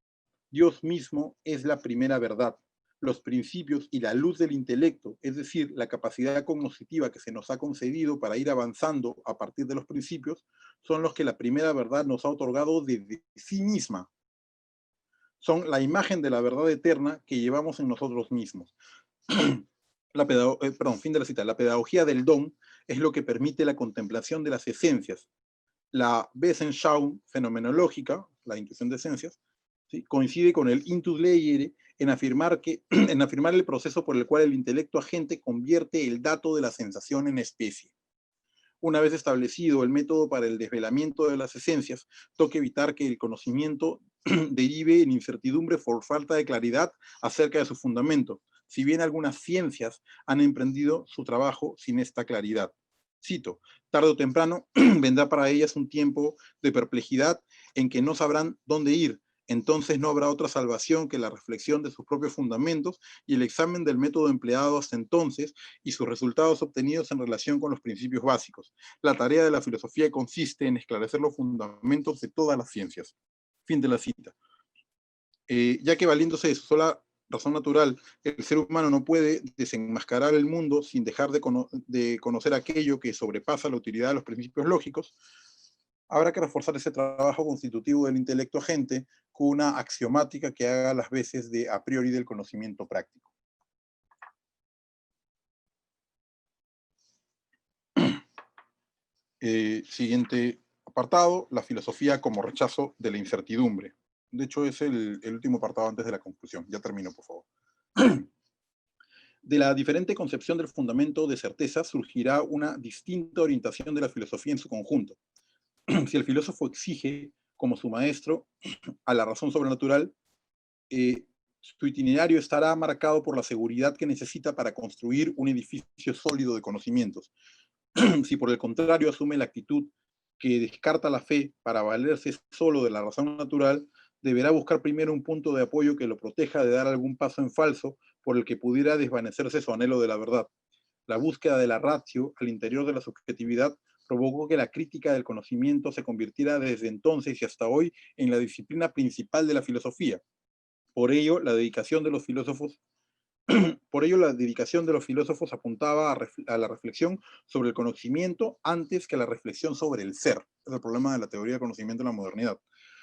Dios mismo es la primera verdad. Los principios y la luz del intelecto, es decir, la capacidad cognoscitiva que se nos ha concedido para ir avanzando a partir de los principios, son los que la primera verdad nos ha otorgado desde sí misma. Son la imagen de la verdad eterna que llevamos en nosotros mismos. Fin de la cita. La pedagogía del don es lo que permite la contemplación de las esencias. La Wesensschau fenomenológica, la intuición de esencias, ¿sí?, coincide con el intus legere en afirmar el proceso por el cual el intelecto agente convierte el dato de la sensación en especie. Una vez establecido el método para el desvelamiento de las esencias, toca evitar que el conocimiento derive en incertidumbre por falta de claridad acerca de su fundamento, si bien algunas ciencias han emprendido su trabajo sin esta claridad. Cito: tarde o temprano vendrá para ellas un tiempo de perplejidad en que no sabrán dónde ir. Entonces no habrá otra salvación que la reflexión de sus propios fundamentos y el examen del método empleado hasta entonces y sus resultados obtenidos en relación con los principios básicos. La tarea de la filosofía consiste en esclarecer los fundamentos de todas las ciencias. Fin de la cita. Ya que valiéndose de su sola razón natural, el ser humano no puede desenmascarar el mundo sin dejar de conocer aquello que sobrepasa la utilidad de los principios lógicos, habrá que reforzar ese trabajo constitutivo del intelecto agente con una axiomática que haga las veces de a priori del conocimiento práctico. Siguiente apartado: la filosofía como rechazo de la incertidumbre. De hecho, es el último apartado antes de la conclusión. Ya termino, por favor. De la diferente concepción del fundamento de certeza surgirá una distinta orientación de la filosofía en su conjunto. Si el filósofo exige, como su maestro, a la razón sobrenatural, su itinerario estará marcado por la seguridad que necesita para construir un edificio sólido de conocimientos. Si por el contrario asume la actitud que descarta la fe para valerse solo de la razón natural, deberá buscar primero un punto de apoyo que lo proteja de dar algún paso en falso por el que pudiera desvanecerse su anhelo de la verdad. La búsqueda de la ratio al interior de la subjetividad provocó que la crítica del conocimiento se convirtiera desde entonces y hasta hoy en la disciplina principal de la filosofía. Por ello, la dedicación de los filósofos apuntaba a la reflexión sobre el conocimiento antes que a la reflexión sobre el ser. Es el problema de la teoría del conocimiento en la modernidad.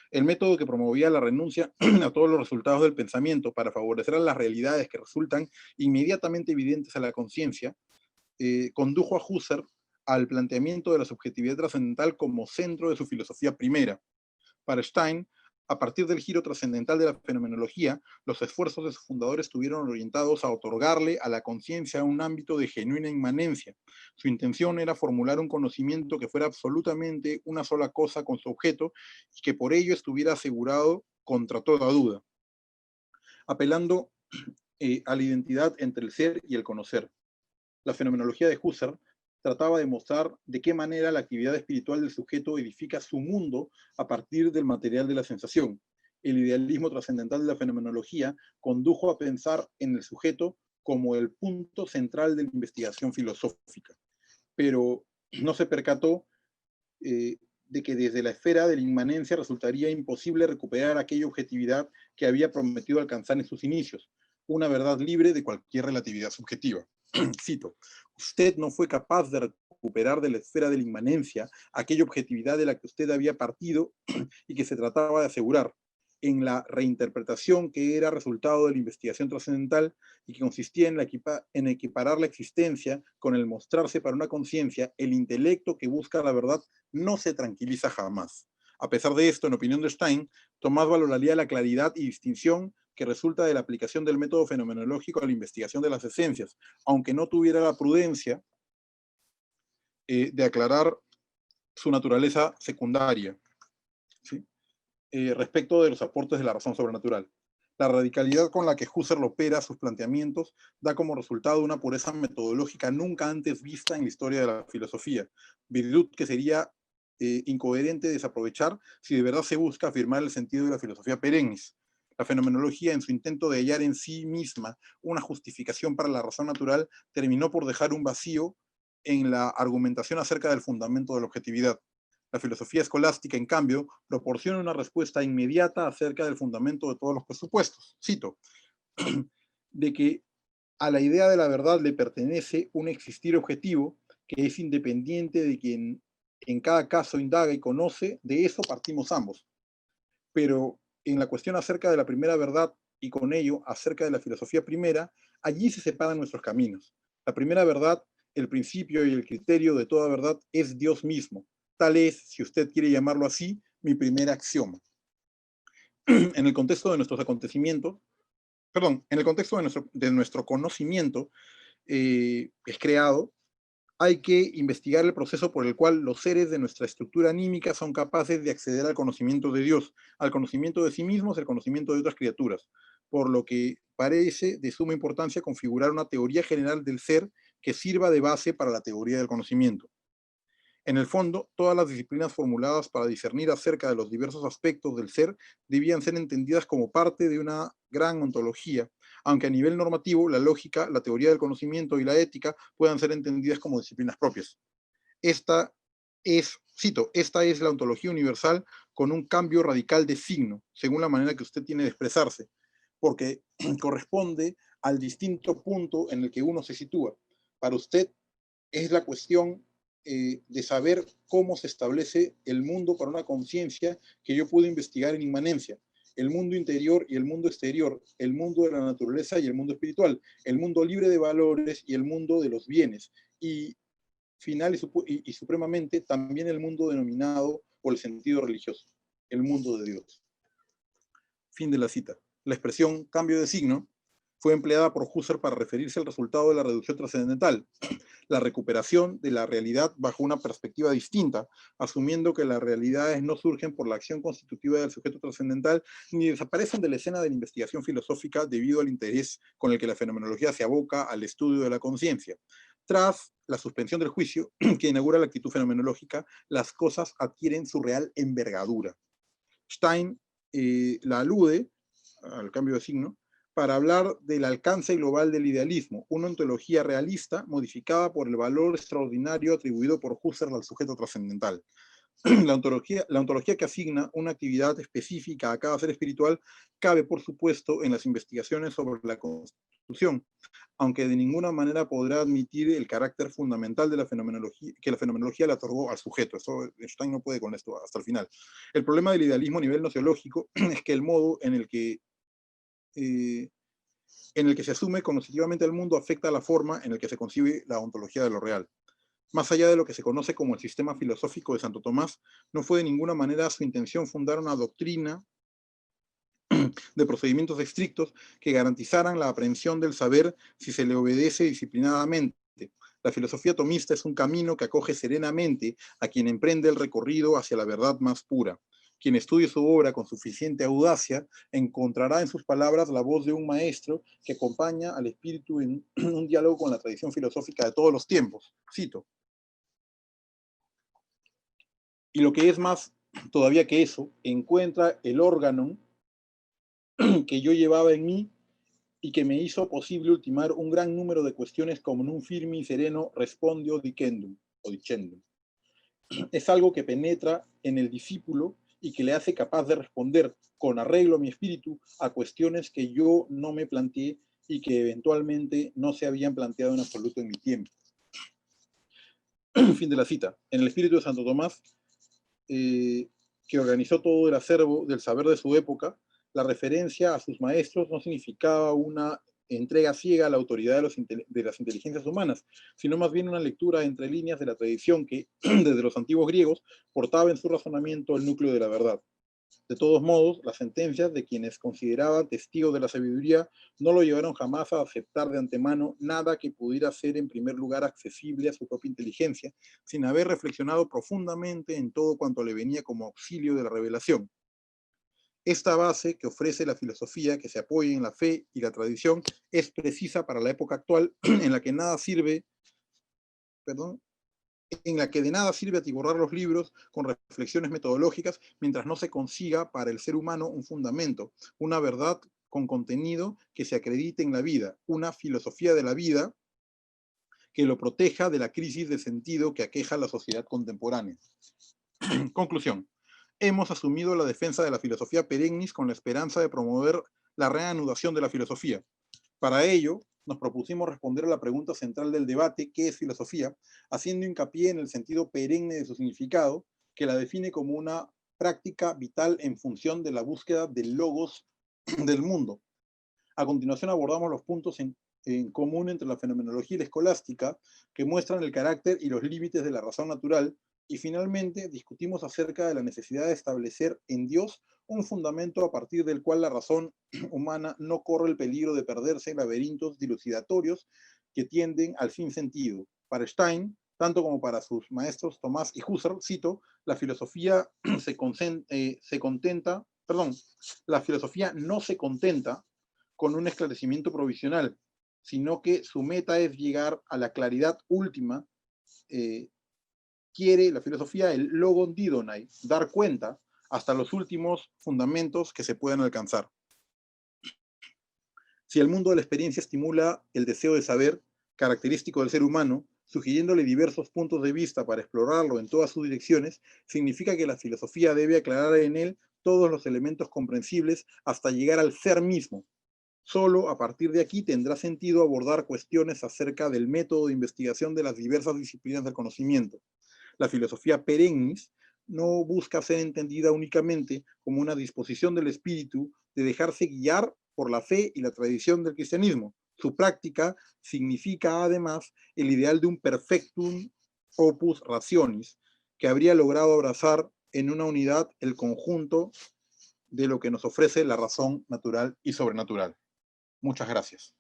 El método que promovía la renuncia a todos los resultados del pensamiento para favorecer a las realidades que resultan inmediatamente evidentes a la conciencia, condujo a Husserl al planteamiento de la subjetividad trascendental como centro de su filosofía primera. Para Stein, a partir del giro trascendental de la fenomenología, los esfuerzos de sus fundadores estuvieron orientados a otorgarle a la conciencia un ámbito de genuina inmanencia. Su intención era formular un conocimiento que fuera absolutamente una sola cosa con su objeto y que por ello estuviera asegurado contra toda duda, apelando a la identidad entre el ser y el conocer. La fenomenología de Husserl trataba de mostrar de qué manera la actividad espiritual del sujeto edifica su mundo a partir del material de la sensación. El idealismo trascendental de la fenomenología condujo a pensar en el sujeto como el punto central de la investigación filosófica, pero no se percató de que desde la esfera de la inmanencia resultaría imposible recuperar aquella objetividad que había prometido alcanzar en sus inicios, una verdad libre de cualquier relatividad subjetiva. Cito: usted no fue capaz de recuperar de la esfera de la inmanencia aquella objetividad de la que usted había partido y que se trataba de asegurar. en la reinterpretación que era resultado de la investigación trascendental y que consistía en equiparar la existencia con el mostrarse para una conciencia, el intelecto que busca la verdad no se tranquiliza jamás. A pesar de esto, en opinión de Stein, Tomás valoraría la claridad y distinción que resulta de la aplicación del método fenomenológico a la investigación de las esencias, aunque no tuviera la prudencia de aclarar su naturaleza secundaria, ¿sí? Respecto de los aportes de la razón sobrenatural. La radicalidad con la que Husserl opera sus planteamientos da como resultado una pureza metodológica nunca antes vista en la historia de la filosofía, virtud que sería incoherente desaprovechar si de verdad se busca afirmar el sentido de la filosofía perennis. La fenomenología, en su intento de hallar en sí misma una justificación para la razón natural, terminó por dejar un vacío en la argumentación acerca del fundamento de la objetividad. La filosofía escolástica, en cambio, proporciona una respuesta inmediata acerca del fundamento de todos los presupuestos. Cito, de que a la idea de la verdad le pertenece un existir objetivo que es independiente de quien en cada caso indaga y conoce, de eso partimos ambos. Pero en la cuestión acerca de la primera verdad y con ello acerca de la filosofía primera, allí se separan nuestros caminos. La primera verdad, el principio y el criterio de toda verdad es Dios mismo. Tal es, si usted quiere llamarlo así, mi primer axioma. En el contexto de nuestros acontecimientos, en el contexto de nuestro conocimiento es creado, hay que investigar el proceso por el cual los seres de nuestra estructura anímica son capaces de acceder al conocimiento de Dios, al conocimiento de sí mismos, al conocimiento de otras criaturas, por lo que parece de suma importancia configurar una teoría general del ser que sirva de base para la teoría del conocimiento. En el fondo, todas las disciplinas formuladas para discernir acerca de los diversos aspectos del ser debían ser entendidas como parte de una gran ontología, aunque a nivel normativo la lógica, la teoría del conocimiento y la ética puedan ser entendidas como disciplinas propias. Esta es, cito, esta es la ontología universal con un cambio radical de signo, según la manera que usted tiene de expresarse, porque corresponde al distinto punto en el que uno se sitúa. Para usted es la cuestión de saber cómo se establece el mundo para una conciencia que yo puedo investigar en inmanencia. El mundo interior y el mundo exterior, el mundo de la naturaleza y el mundo espiritual, el mundo libre de valores y el mundo de los bienes, y final y supremamente también el mundo denominado por el sentido religioso, el mundo de Dios. Fin de la cita. La expresión cambio de signo fue empleada por Husserl para referirse al resultado de la reducción trascendental, la recuperación de la realidad bajo una perspectiva distinta, asumiendo que las realidades no surgen por la acción constitutiva del sujeto trascendental ni desaparecen de la escena de la investigación filosófica debido al interés con el que la fenomenología se aboca al estudio de la conciencia. Tras la suspensión del juicio que inaugura la actitud fenomenológica, las cosas adquieren su real envergadura. Stein la alude al cambio de signo para hablar del alcance global del idealismo, una ontología realista modificada por el valor extraordinario atribuido por Husserl al sujeto trascendental. La ontología que asigna una actividad específica a cada ser espiritual cabe, por supuesto, en las investigaciones sobre la constitución, aunque de ninguna manera podrá admitir el carácter fundamental de la fenomenología, que la fenomenología le otorgó al sujeto. Eso Stein no puede con esto hasta el final. El problema del idealismo a nivel nociológico es que el modo en el que se asume cognitivamente el mundo afecta la forma en la que se concibe la ontología de lo real. Más allá de lo que se conoce como el sistema filosófico de Santo Tomás, no fue de ninguna manera su intención fundar una doctrina de procedimientos estrictos que garantizaran la aprehensión del saber si se le obedece disciplinadamente. La filosofía tomista es un camino que acoge serenamente a quien emprende el recorrido hacia la verdad más pura. Quien estudie su obra con suficiente audacia encontrará en sus palabras la voz de un maestro que acompaña al espíritu en un diálogo con la tradición filosófica de todos los tiempos. Cito. Y lo que es más todavía que eso, encuentra el órgano que yo llevaba en mí y que me hizo posible ultimar un gran número de cuestiones como en un firme y sereno respondio dicendum o dicendum. Es algo que penetra en el discípulo y que le hace capaz de responder con arreglo a mi espíritu a cuestiones que yo no me planteé y que eventualmente no se habían planteado en absoluto en mi tiempo. Fin de la cita. En el espíritu de Santo Tomás, que organizó todo el acervo del saber de su época, La referencia a sus maestros no significaba una entrega ciega a la autoridad de las inteligencias humanas, sino más bien una lectura entre líneas de la tradición que, desde los antiguos griegos, portaba en su razonamiento el núcleo de la verdad. De todos modos, las sentencias de quienes consideraban testigos de la sabiduría no lo llevaron jamás a aceptar de antemano nada que pudiera ser en primer lugar accesible a su propia inteligencia, sin haber reflexionado profundamente en todo cuanto le venía como auxilio de la revelación. Esta base que ofrece la filosofía, que se apoya en la fe y la tradición, es precisa para la época actual en la que nada sirve, en la que de nada sirve atiborrar los libros con reflexiones metodológicas mientras no se consiga para el ser humano un fundamento, una verdad con contenido que se acredite en la vida, una filosofía de la vida que lo proteja de la crisis de sentido que aqueja a la sociedad contemporánea. Conclusión. Hemos asumido la defensa de la filosofía perennis con la esperanza de promover la reanudación de la filosofía. Para ello, nos propusimos responder a la pregunta central del debate, ¿qué es filosofía?, haciendo hincapié en el sentido perenne de su significado, que la define como una práctica vital en función de la búsqueda del logos del mundo. A continuación abordamos los puntos en común entre la fenomenología y la escolástica, que muestran el carácter y los límites de la razón natural, y finalmente discutimos acerca de la necesidad de establecer en Dios un fundamento a partir del cual la razón humana no corre el peligro de perderse en laberintos dilucidatorios que tienden al sinsentido. Para Stein, tanto como para sus maestros Tomás y Husserl, cito, la filosofía la filosofía no se contenta con un esclarecimiento provisional, sino que su meta es llegar a la claridad última. Quiere la filosofía el logon didonai, dar cuenta hasta los últimos fundamentos que se puedan alcanzar. Si el mundo de la experiencia estimula el deseo de saber, característico del ser humano, sugiriéndole diversos puntos de vista para explorarlo en todas sus direcciones, significa que la filosofía debe aclarar en él todos los elementos comprensibles hasta llegar al ser mismo. Solo a partir de aquí tendrá sentido abordar cuestiones acerca del método de investigación de las diversas disciplinas del conocimiento. La filosofía perennis no busca ser entendida únicamente como una disposición del espíritu de dejarse guiar por la fe y la tradición del cristianismo. Su práctica significa además el ideal de un perfectum opus rationis, que habría logrado abrazar en una unidad el conjunto de lo que nos ofrece la razón natural y sobrenatural. Muchas gracias.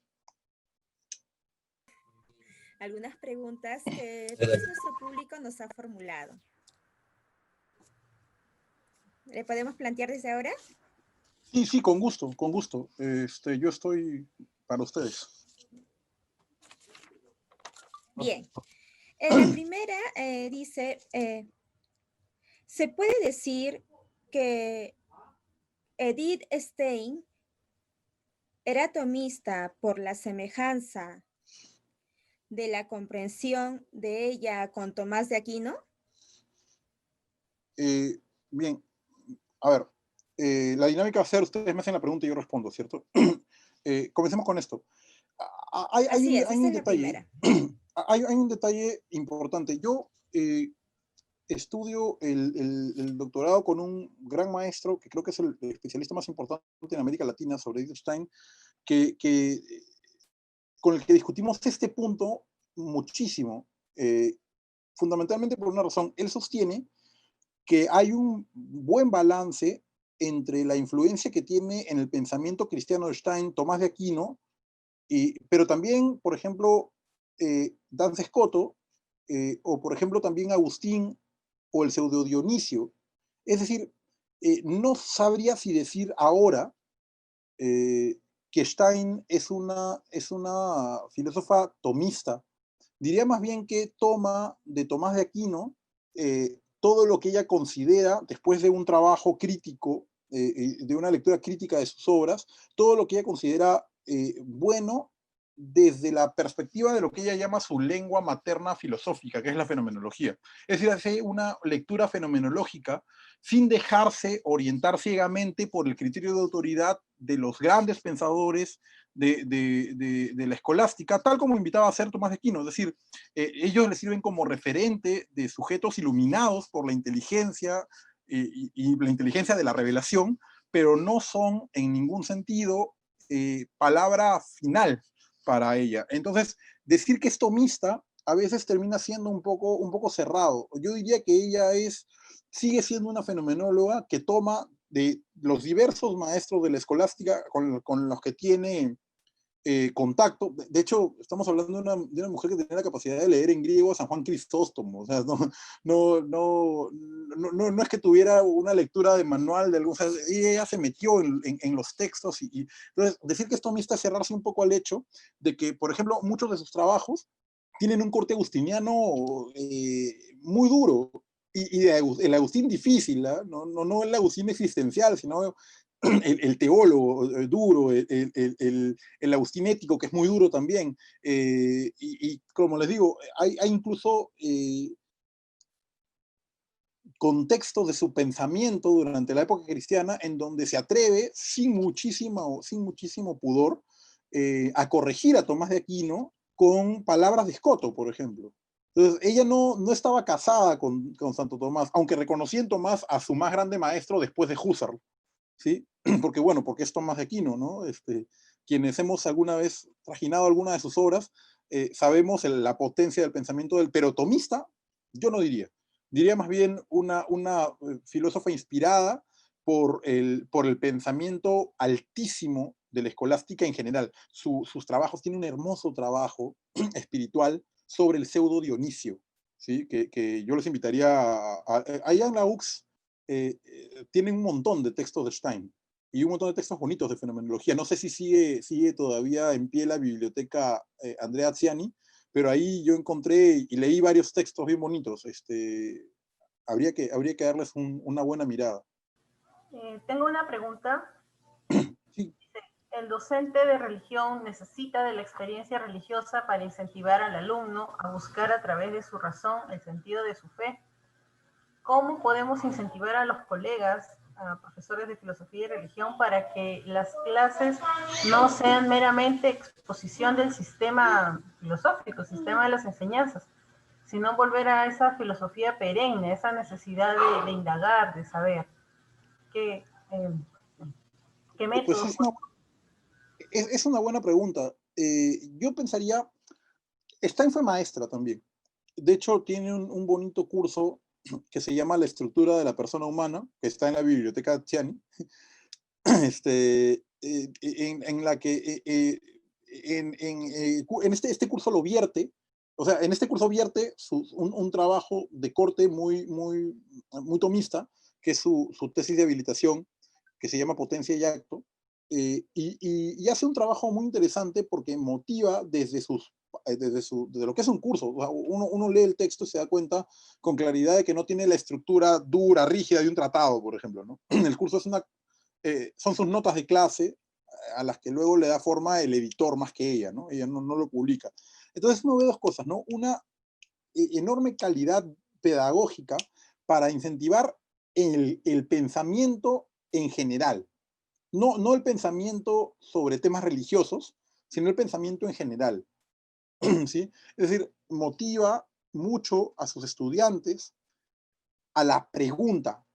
Algunas preguntas que pues, nuestro público nos ha formulado. ¿Le podemos plantear desde ahora? Sí, con gusto, con gusto. Yo estoy para ustedes. Bien. La primera dice, ¿se puede decir que Edith Stein era tomista por la semejanza de la comprensión de ella con Tomás de Aquino? Bien, a ver, la dinámica va a ser, ustedes me hacen la pregunta y yo respondo, ¿cierto? Comencemos con esto. Hay un detalle, hay un detalle importante. Yo estudio el doctorado con un gran maestro, que creo que es el especialista más importante en América Latina sobre Edith Stein, con el que discutimos este punto muchísimo, fundamentalmente por una razón. Él sostiene que hay un buen balance entre la influencia que tiene en el pensamiento cristiano de Stein Tomás de Aquino, pero también, por ejemplo, Duns Scoto, o por ejemplo también Agustín o el pseudo Dionisio. Es decir, no sabría si decir ahora que Stein es una filósofa tomista. Diría más bien que toma de Tomás de Aquino todo lo que ella considera, después de un trabajo crítico, de una lectura crítica de sus obras, todo lo que ella considera bueno desde la perspectiva de lo que ella llama su lengua materna filosófica, que es la fenomenología. Es decir, hace una lectura fenomenológica sin dejarse orientar ciegamente por el criterio de autoridad de los grandes pensadores de la escolástica, tal como invitaba a hacer Tomás de Aquino. Es decir, ellos le sirven como referente de sujetos iluminados por la inteligencia y la inteligencia de la revelación, pero no son en ningún sentido palabra final para ella. Entonces, decir que es tomista a veces termina siendo un poco cerrado. Yo diría que ella sigue siendo una fenomenóloga que toma de los diversos maestros de la escolástica con los que tiene contacto. De hecho, estamos hablando de una mujer que tenía la capacidad de leer en griego a San Juan Crisóstomo. O sea, no es que tuviera una lectura de manual de algún. O sea, ella se metió en los textos. Entonces, decir que es tomista es cerrarse un poco al hecho de que, por ejemplo, muchos de sus trabajos tienen un corte agustiniano muy duro. Y el Agustín difícil, ¿eh? No el Agustín existencial, sino el teólogo duro, el Agustín ético, que es muy duro también. Y como les digo, hay incluso contextos de su pensamiento durante la época cristiana en donde se atreve, sin muchísimo pudor, a corregir a Tomás de Aquino con palabras de Escoto, por ejemplo. Entonces, ella no estaba casada con Santo Tomás, aunque reconocí en Tomás a su más grande maestro después de Husserl, ¿sí? Porque es Tomás de Aquino, ¿no? Quienes hemos alguna vez trajinado alguna de sus obras, sabemos la potencia del pensamiento del, pero tomista, yo no diría. Diría más bien una filósofa inspirada por el pensamiento altísimo de la escolástica en general. Sus trabajos, tiene un hermoso trabajo espiritual sobre el pseudo Dionisio, ¿sí? Que yo les invitaría allá en la UX tienen un montón de textos de Stein y un montón de textos bonitos de fenomenología. No sé si sigue todavía en pie la biblioteca Andrea Ziani, pero ahí yo encontré y leí varios textos bien bonitos. Habría que darles una buena mirada. Tengo una pregunta. Sí. El docente de religión necesita de la experiencia religiosa para incentivar al alumno a buscar a través de su razón el sentido de su fe. ¿Cómo podemos incentivar a los colegas, a profesores de filosofía y religión, para que las clases no sean meramente exposición del sistema filosófico, sistema de las enseñanzas, sino volver a esa filosofía perenne, esa necesidad de indagar, de saber? ¿Qué métodos? Pues es una buena pregunta. Yo pensaría, Stein fue maestra también. De hecho, tiene un bonito curso que se llama La estructura de la persona humana, que está en la biblioteca Ziani, en la que en este curso lo vierte, o sea, en este curso vierte un trabajo de corte muy tomista, que es su tesis de habilitación, que se llama Potencia y Acto, y hace un trabajo muy interesante porque motiva desde lo que es un curso. O sea, uno lee el texto y se da cuenta con claridad de que no tiene la estructura dura, rígida de un tratado, por ejemplo, ¿no? El curso son sus notas de clase a las que luego le da forma el editor más que ella, ¿no? Ella no lo publica. Entonces uno ve dos cosas, ¿no? Una enorme calidad pedagógica para incentivar el pensamiento en general. No el pensamiento sobre temas religiosos, sino el pensamiento en general. ¿Sí? Es decir, motiva mucho a sus estudiantes a la pregunta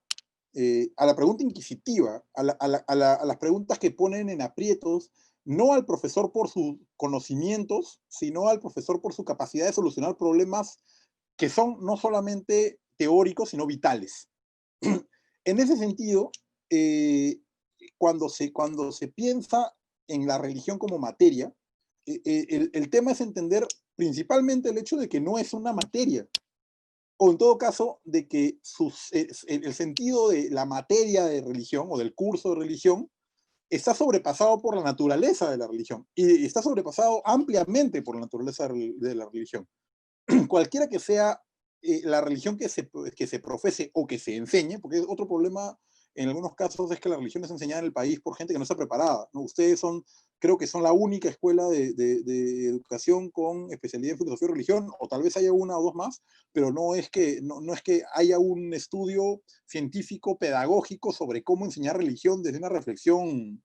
inquisitiva, a las preguntas que ponen en aprietos, no al profesor por sus conocimientos, sino al profesor por su capacidad de solucionar problemas que son no solamente teóricos, sino vitales. En ese sentido, cuando se piensa en la religión como materia, el tema es entender principalmente el hecho de que no es una materia, o en todo caso, de que el sentido de la materia de religión o del curso de religión está sobrepasado por la naturaleza de la religión y está sobrepasado ampliamente por la naturaleza de la religión. Cualquiera que sea la religión que se profese o que se enseñe, porque otro problema en algunos casos es que la religión es enseñada en el país por gente que no está preparada, ¿no? Ustedes creo que son la única escuela de educación con especialidad en filosofía y religión, o tal vez haya una o dos más, pero no es que haya un estudio científico, pedagógico sobre cómo enseñar religión desde una reflexión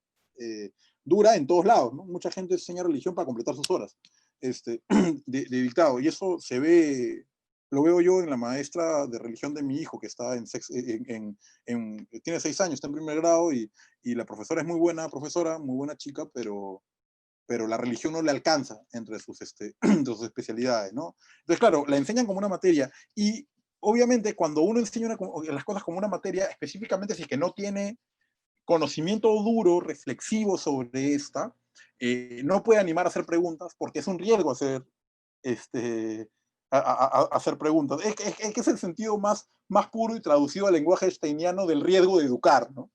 dura en todos lados, ¿no? Mucha gente enseña religión para completar sus horas de dictado, y eso se ve Lo veo yo en la maestra de religión de mi hijo, que está tiene 6 años, está en primer grado, y la profesora es muy buena profesora, muy buena chica, pero la religión no le alcanza entre sus, entre sus especialidades, ¿no? Entonces, claro, la enseñan como una materia, y obviamente cuando uno enseña las cosas como una materia, específicamente si es que no tiene conocimiento duro, reflexivo sobre esta, no puede animar a hacer preguntas, porque es un riesgo hacer, hacer preguntas. Es que es el sentido más puro y traducido al lenguaje steiniano del riesgo de educar, ¿no?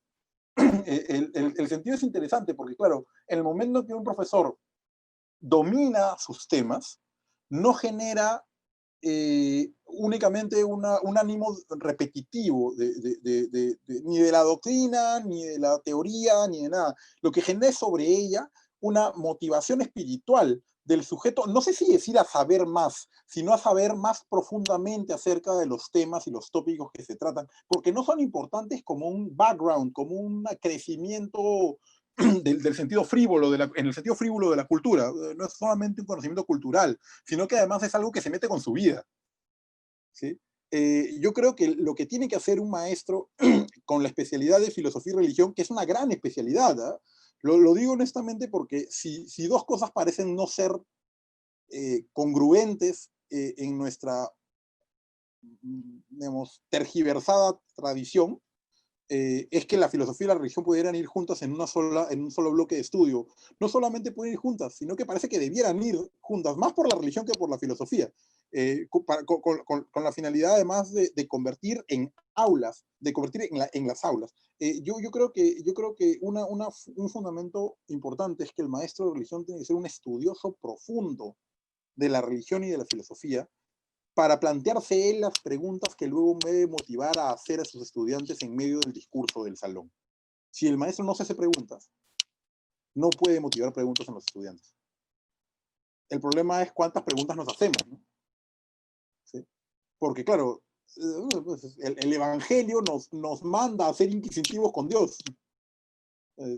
El sentido es interesante porque, claro, en el momento en que un profesor domina sus temas, no genera únicamente un ánimo repetitivo ni de la doctrina, ni de la teoría, ni de nada. Lo que genera es sobre ella una motivación espiritual del sujeto, no sé si decir a saber más, sino a saber más profundamente acerca de los temas y los tópicos que se tratan, porque no son importantes como un background, como un crecimiento del sentido frívolo, en el sentido frívolo de la cultura. No es solamente un conocimiento cultural, sino que además es algo que se mete con su vida, ¿sí? Yo creo que lo que tiene que hacer un maestro con la especialidad de filosofía y religión, que es una gran especialidad, ¿eh? Lo digo honestamente porque si dos cosas parecen no ser congruentes en nuestra, digamos, tergiversada tradición, es que la filosofía y la religión pudieran ir juntas en un solo bloque de estudio. No solamente pueden ir juntas, sino que parece que debieran ir juntas, más por la religión que por la filosofía, con la finalidad además de convertir en aulas, de convertir en las aulas. Yo creo que un fundamento importante es que el maestro de religión tiene que ser un estudioso profundo de la religión y de la filosofía, para plantearse él las preguntas que luego me debe motivar a hacer a sus estudiantes en medio del discurso del salón. Si el maestro no se hace preguntas, no puede motivar preguntas en los estudiantes. El problema es cuántas preguntas nos hacemos, ¿no? ¿Sí? Porque claro, el Evangelio nos manda a ser inquisitivos con Dios.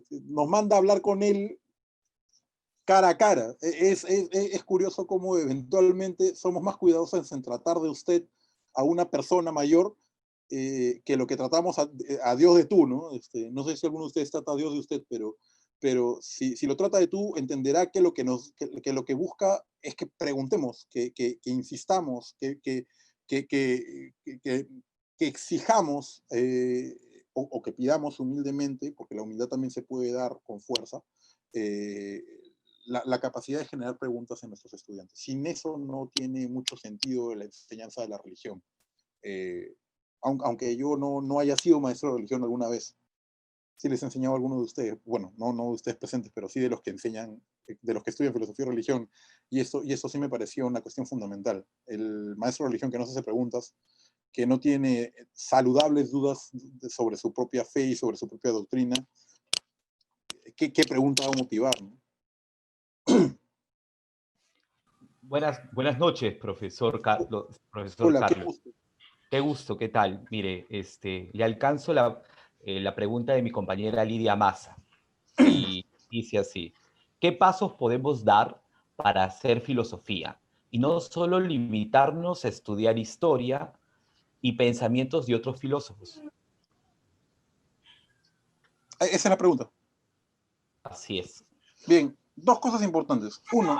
Nos manda a hablar con Él cara a cara. Es curioso cómo eventualmente somos más cuidadosos en tratar de usted a una persona mayor que lo que tratamos a Dios de tú, ¿no? No sé si alguno de ustedes trata a Dios de usted, pero si lo trata de tú, entenderá que lo que busca es que preguntemos, que insistamos, que exijamos o que pidamos humildemente, porque la humildad también se puede dar con fuerza, la capacidad de generar preguntas en nuestros estudiantes. Sin eso no tiene mucho sentido la enseñanza de la religión. Aunque yo no haya sido maestro de religión alguna vez, sí les he enseñado a algunos de ustedes, bueno, no de ustedes presentes, pero sí de los que enseñan, de los que estudian filosofía y religión, y eso sí me pareció una cuestión fundamental. El maestro de religión que no se hace preguntas, que no tiene saludables dudas sobre su propia fe y sobre su propia doctrina, ¿qué pregunta va a motivar, ¿no? Buenas noches, profesor Carlos. Hola, qué gusto. Qué gusto, ¿qué tal? Mire, le alcanzo la pregunta de mi compañera Lidia Massa. Y dice así: ¿qué pasos podemos dar para hacer filosofía? Y no solo limitarnos a estudiar historia y pensamientos de otros filósofos. Esa es la pregunta. Así es. Bien, dos cosas importantes. Uno,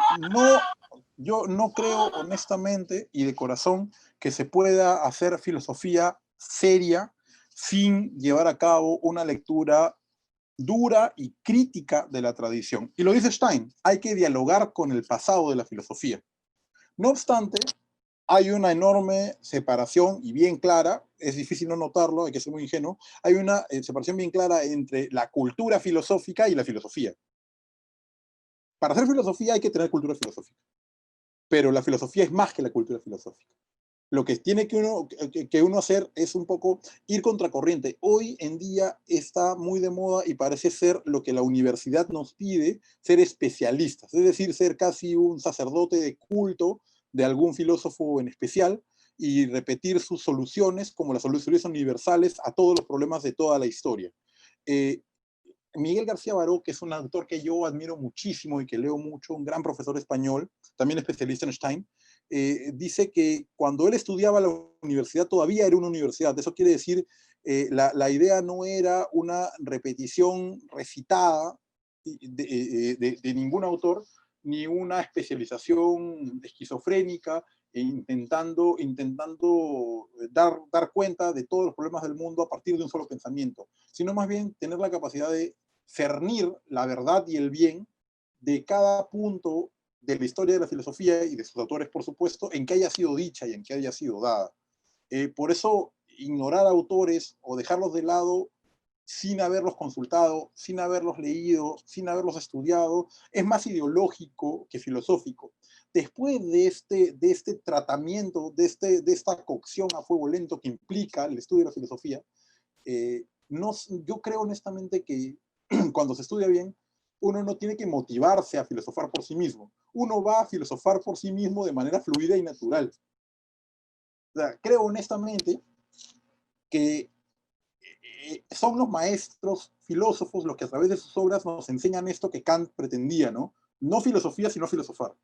yo no creo honestamente y de corazón que se pueda hacer filosofía seria sin llevar a cabo una lectura dura y crítica de la tradición. Y lo dice Stein, hay que dialogar con el pasado de la filosofía. No obstante, hay una enorme separación y bien clara, es difícil no notarlo, hay que ser muy ingenuo, hay una separación bien clara entre la cultura filosófica y la filosofía. Para hacer filosofía hay que tener cultura filosófica, pero la filosofía es más que la cultura filosófica. Lo que tiene que uno hacer es un poco ir contracorriente. Hoy en día está muy de moda y parece ser lo que la universidad nos pide, ser especialistas, es decir, ser casi un sacerdote de culto de algún filósofo en especial y repetir sus soluciones como las soluciones universales a todos los problemas de toda la historia. Miguel García Baró, que es un autor que yo admiro muchísimo y que leo mucho, un gran profesor español, también especialista en Stein, dice que cuando él estudiaba la universidad todavía era una universidad. Eso quiere decir, la idea no era una repetición recitada de ningún autor, ni una especialización esquizofrénica, intentando dar cuenta de todos los problemas del mundo a partir de un solo pensamiento, sino más bien tener la capacidad de cernir la verdad y el bien de cada punto de la historia de la filosofía y de sus autores, por supuesto, en que haya sido dicha y en que haya sido dada. Por eso, ignorar autores o dejarlos de lado sin haberlos consultado, sin haberlos leído, sin haberlos estudiado, es más ideológico que filosófico. Después de este tratamiento, de esta cocción a fuego lento que implica el estudio de la filosofía, yo creo honestamente que cuando se estudia bien, uno no tiene que motivarse a filosofar por sí mismo. Uno va a filosofar por sí mismo de manera fluida y natural. O sea, creo honestamente que son los maestros filósofos los que a través de sus obras nos enseñan esto que Kant pretendía, ¿no? No filosofía, sino filosofar.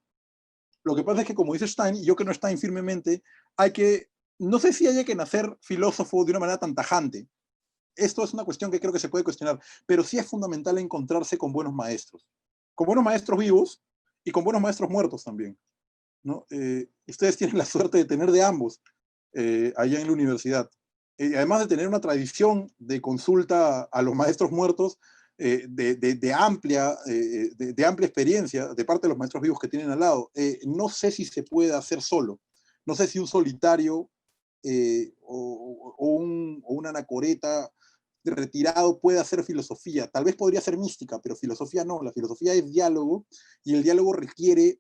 Lo que pasa es que, como dice Stein, y yo creo Stein firmemente, no sé si haya que nacer filósofo de una manera tan tajante. Esto es una cuestión que creo que se puede cuestionar, pero sí es fundamental encontrarse con buenos maestros vivos y con buenos maestros muertos también, ¿no? Ustedes tienen la suerte de tener de ambos allá en la universidad. Además de tener una tradición de consulta a los maestros muertos de amplia experiencia de parte de los maestros vivos que tienen al lado. No sé si se puede hacer solo. No sé si un solitario o un anacoreta retirado puede hacer filosofía. Tal vez podría ser mística, pero filosofía no. La filosofía es diálogo y el diálogo requiere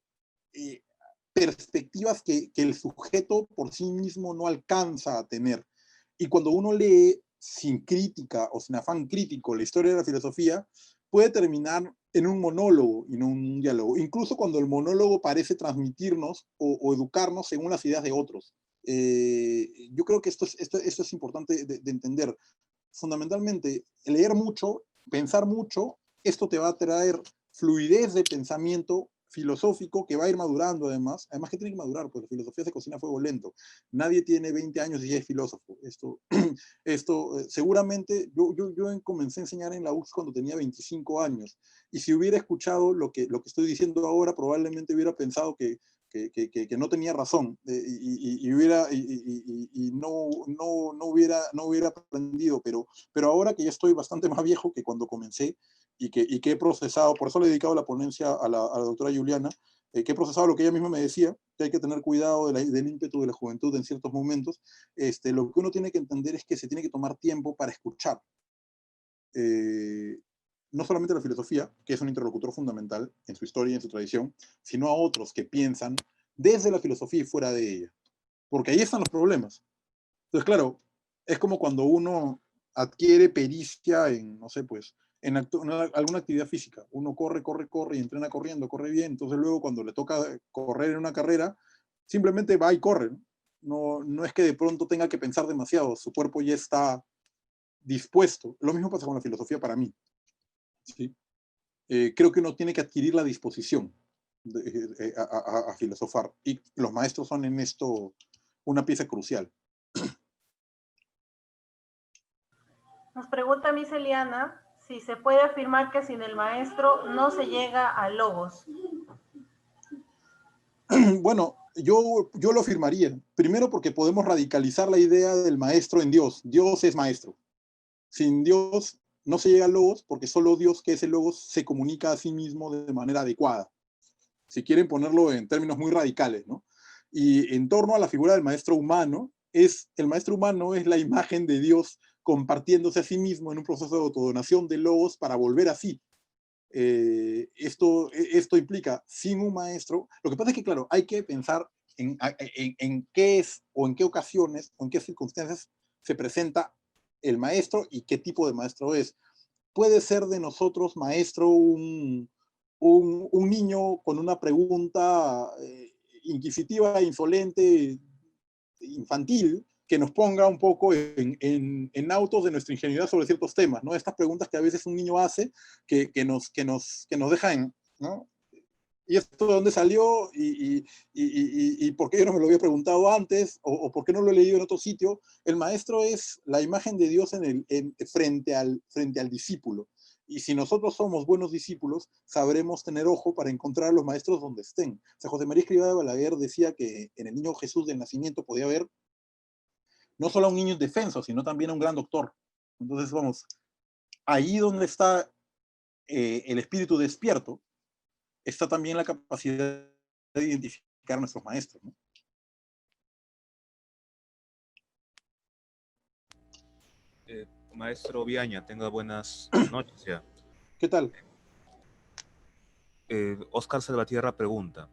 perspectivas que el sujeto por sí mismo no alcanza a tener. Y cuando uno lee sin crítica o sin afán crítico la historia de la filosofía, puede terminar en un monólogo y no un diálogo. Incluso cuando el monólogo parece transmitirnos o educarnos según las ideas de otros. Yo creo que esto es importante de entender. Fundamentalmente, leer mucho, pensar mucho, esto te va a traer fluidez de pensamiento filosófico que va a ir madurando además que tiene que madurar, porque la filosofía se cocina a fuego lento. Nadie tiene 20 años y ya es filósofo. Seguramente, yo comencé a enseñar en la UX cuando tenía 25 años, y si hubiera escuchado lo que estoy diciendo ahora, probablemente hubiera pensado que no tenía razón y no hubiera aprendido, pero ahora que ya estoy bastante más viejo que cuando comencé y que he procesado, por eso le he dedicado la ponencia a la doctora Juliana, que he procesado lo que ella misma me decía, que hay que tener cuidado del ímpetu de la juventud en ciertos momentos. Lo que uno tiene que entender es que se tiene que tomar tiempo para escuchar. No solamente la filosofía, que es un interlocutor fundamental en su historia y en su tradición, sino a otros que piensan desde la filosofía y fuera de ella. Porque ahí están los problemas. Entonces, claro, es como cuando uno adquiere pericia en, no sé, pues, en alguna actividad física. Uno corre y entrena corriendo, corre bien. Entonces luego cuando le toca correr en una carrera, simplemente va y corre, ¿no? No es que de pronto tenga que pensar demasiado. Su cuerpo ya está dispuesto. Lo mismo pasa con la filosofía para mí. ¿Sí? Creo que uno tiene que adquirir la disposición a filosofar. Y los maestros son en esto una pieza crucial. Nos pregunta Miss Eliana si se puede afirmar que sin el maestro no se llega a logos. Bueno, yo lo afirmaría. Primero porque podemos radicalizar la idea del maestro en Dios. Dios es maestro. Sin Dios no se llega a logos, porque solo Dios, que es el logos, se comunica a sí mismo de manera adecuada. Si quieren ponerlo en términos muy radicales, ¿no? Y en torno a la figura del maestro humano, el maestro humano es la imagen de Dios compartiéndose a sí mismo en un proceso de autodonación de logos para volver a sí. Esto implica, sin un maestro, lo que pasa es que, claro, hay que pensar en qué es, o en qué ocasiones, o en qué circunstancias se presenta el maestro y qué tipo de maestro es. Puede ser de nosotros maestro un niño con una pregunta inquisitiva, insolente, infantil, que nos ponga un poco en autos de nuestra ingenuidad sobre ciertos temas, ¿no? Estas preguntas que a veces un niño hace que nos dejan, ¿no? ¿y esto de dónde salió? ¿Y por qué yo no me lo había preguntado antes? ¿O por qué no lo he leído en otro sitio? El maestro es la imagen de Dios frente al discípulo. Y si nosotros somos buenos discípulos, sabremos tener ojo para encontrar a los maestros donde estén. O sea, José María Escrivá de Balaguer decía que en el niño Jesús del nacimiento podía haber no solo a un niño indefenso, sino también a un gran doctor. Entonces, vamos, ahí donde está el espíritu despierto, está también la capacidad de identificar a nuestros maestros, ¿no? Maestro Viaña, tenga buenas noches ya. ¿Qué tal? Oscar Salvatierra pregunta,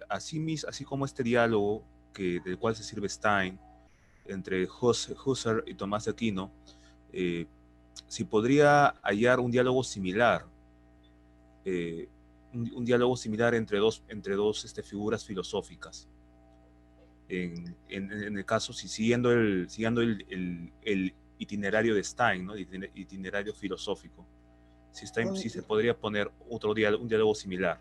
así como este diálogo del cual se sirve Stein entre Husserl y Tomás de Aquino, si podría hallar un diálogo similar, un diálogo similar entre dos figuras filosóficas. En el caso, si siguiendo el itinerario de Stein, ¿no? El itinerario filosófico. Si se podría poner un diálogo similar.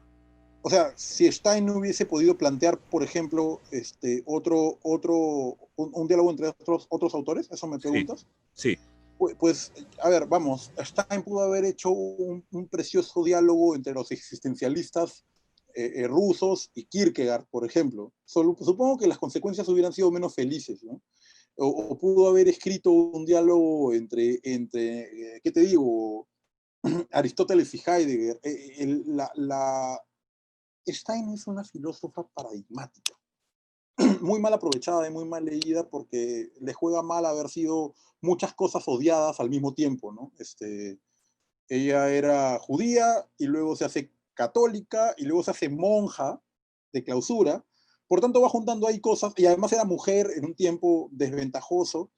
O sea, si Stein no hubiese podido plantear, por ejemplo, un diálogo entre otros autores, ¿eso me preguntas? Sí. Pues, a ver, vamos, Stein pudo haber hecho un precioso diálogo entre los existencialistas rusos y Kierkegaard, por ejemplo. Supongo que las consecuencias hubieran sido menos felices, ¿no? O pudo haber escrito un diálogo entre ¿qué te digo? Aristóteles y Heidegger. Stein es una filósofa paradigmática, muy mal aprovechada y muy mal leída porque le juega mal haber sido muchas cosas odiadas al mismo tiempo, ¿no? Ella era judía y luego se hace católica y luego se hace monja de clausura, por tanto va juntando ahí cosas, y además era mujer en un tiempo desventajoso,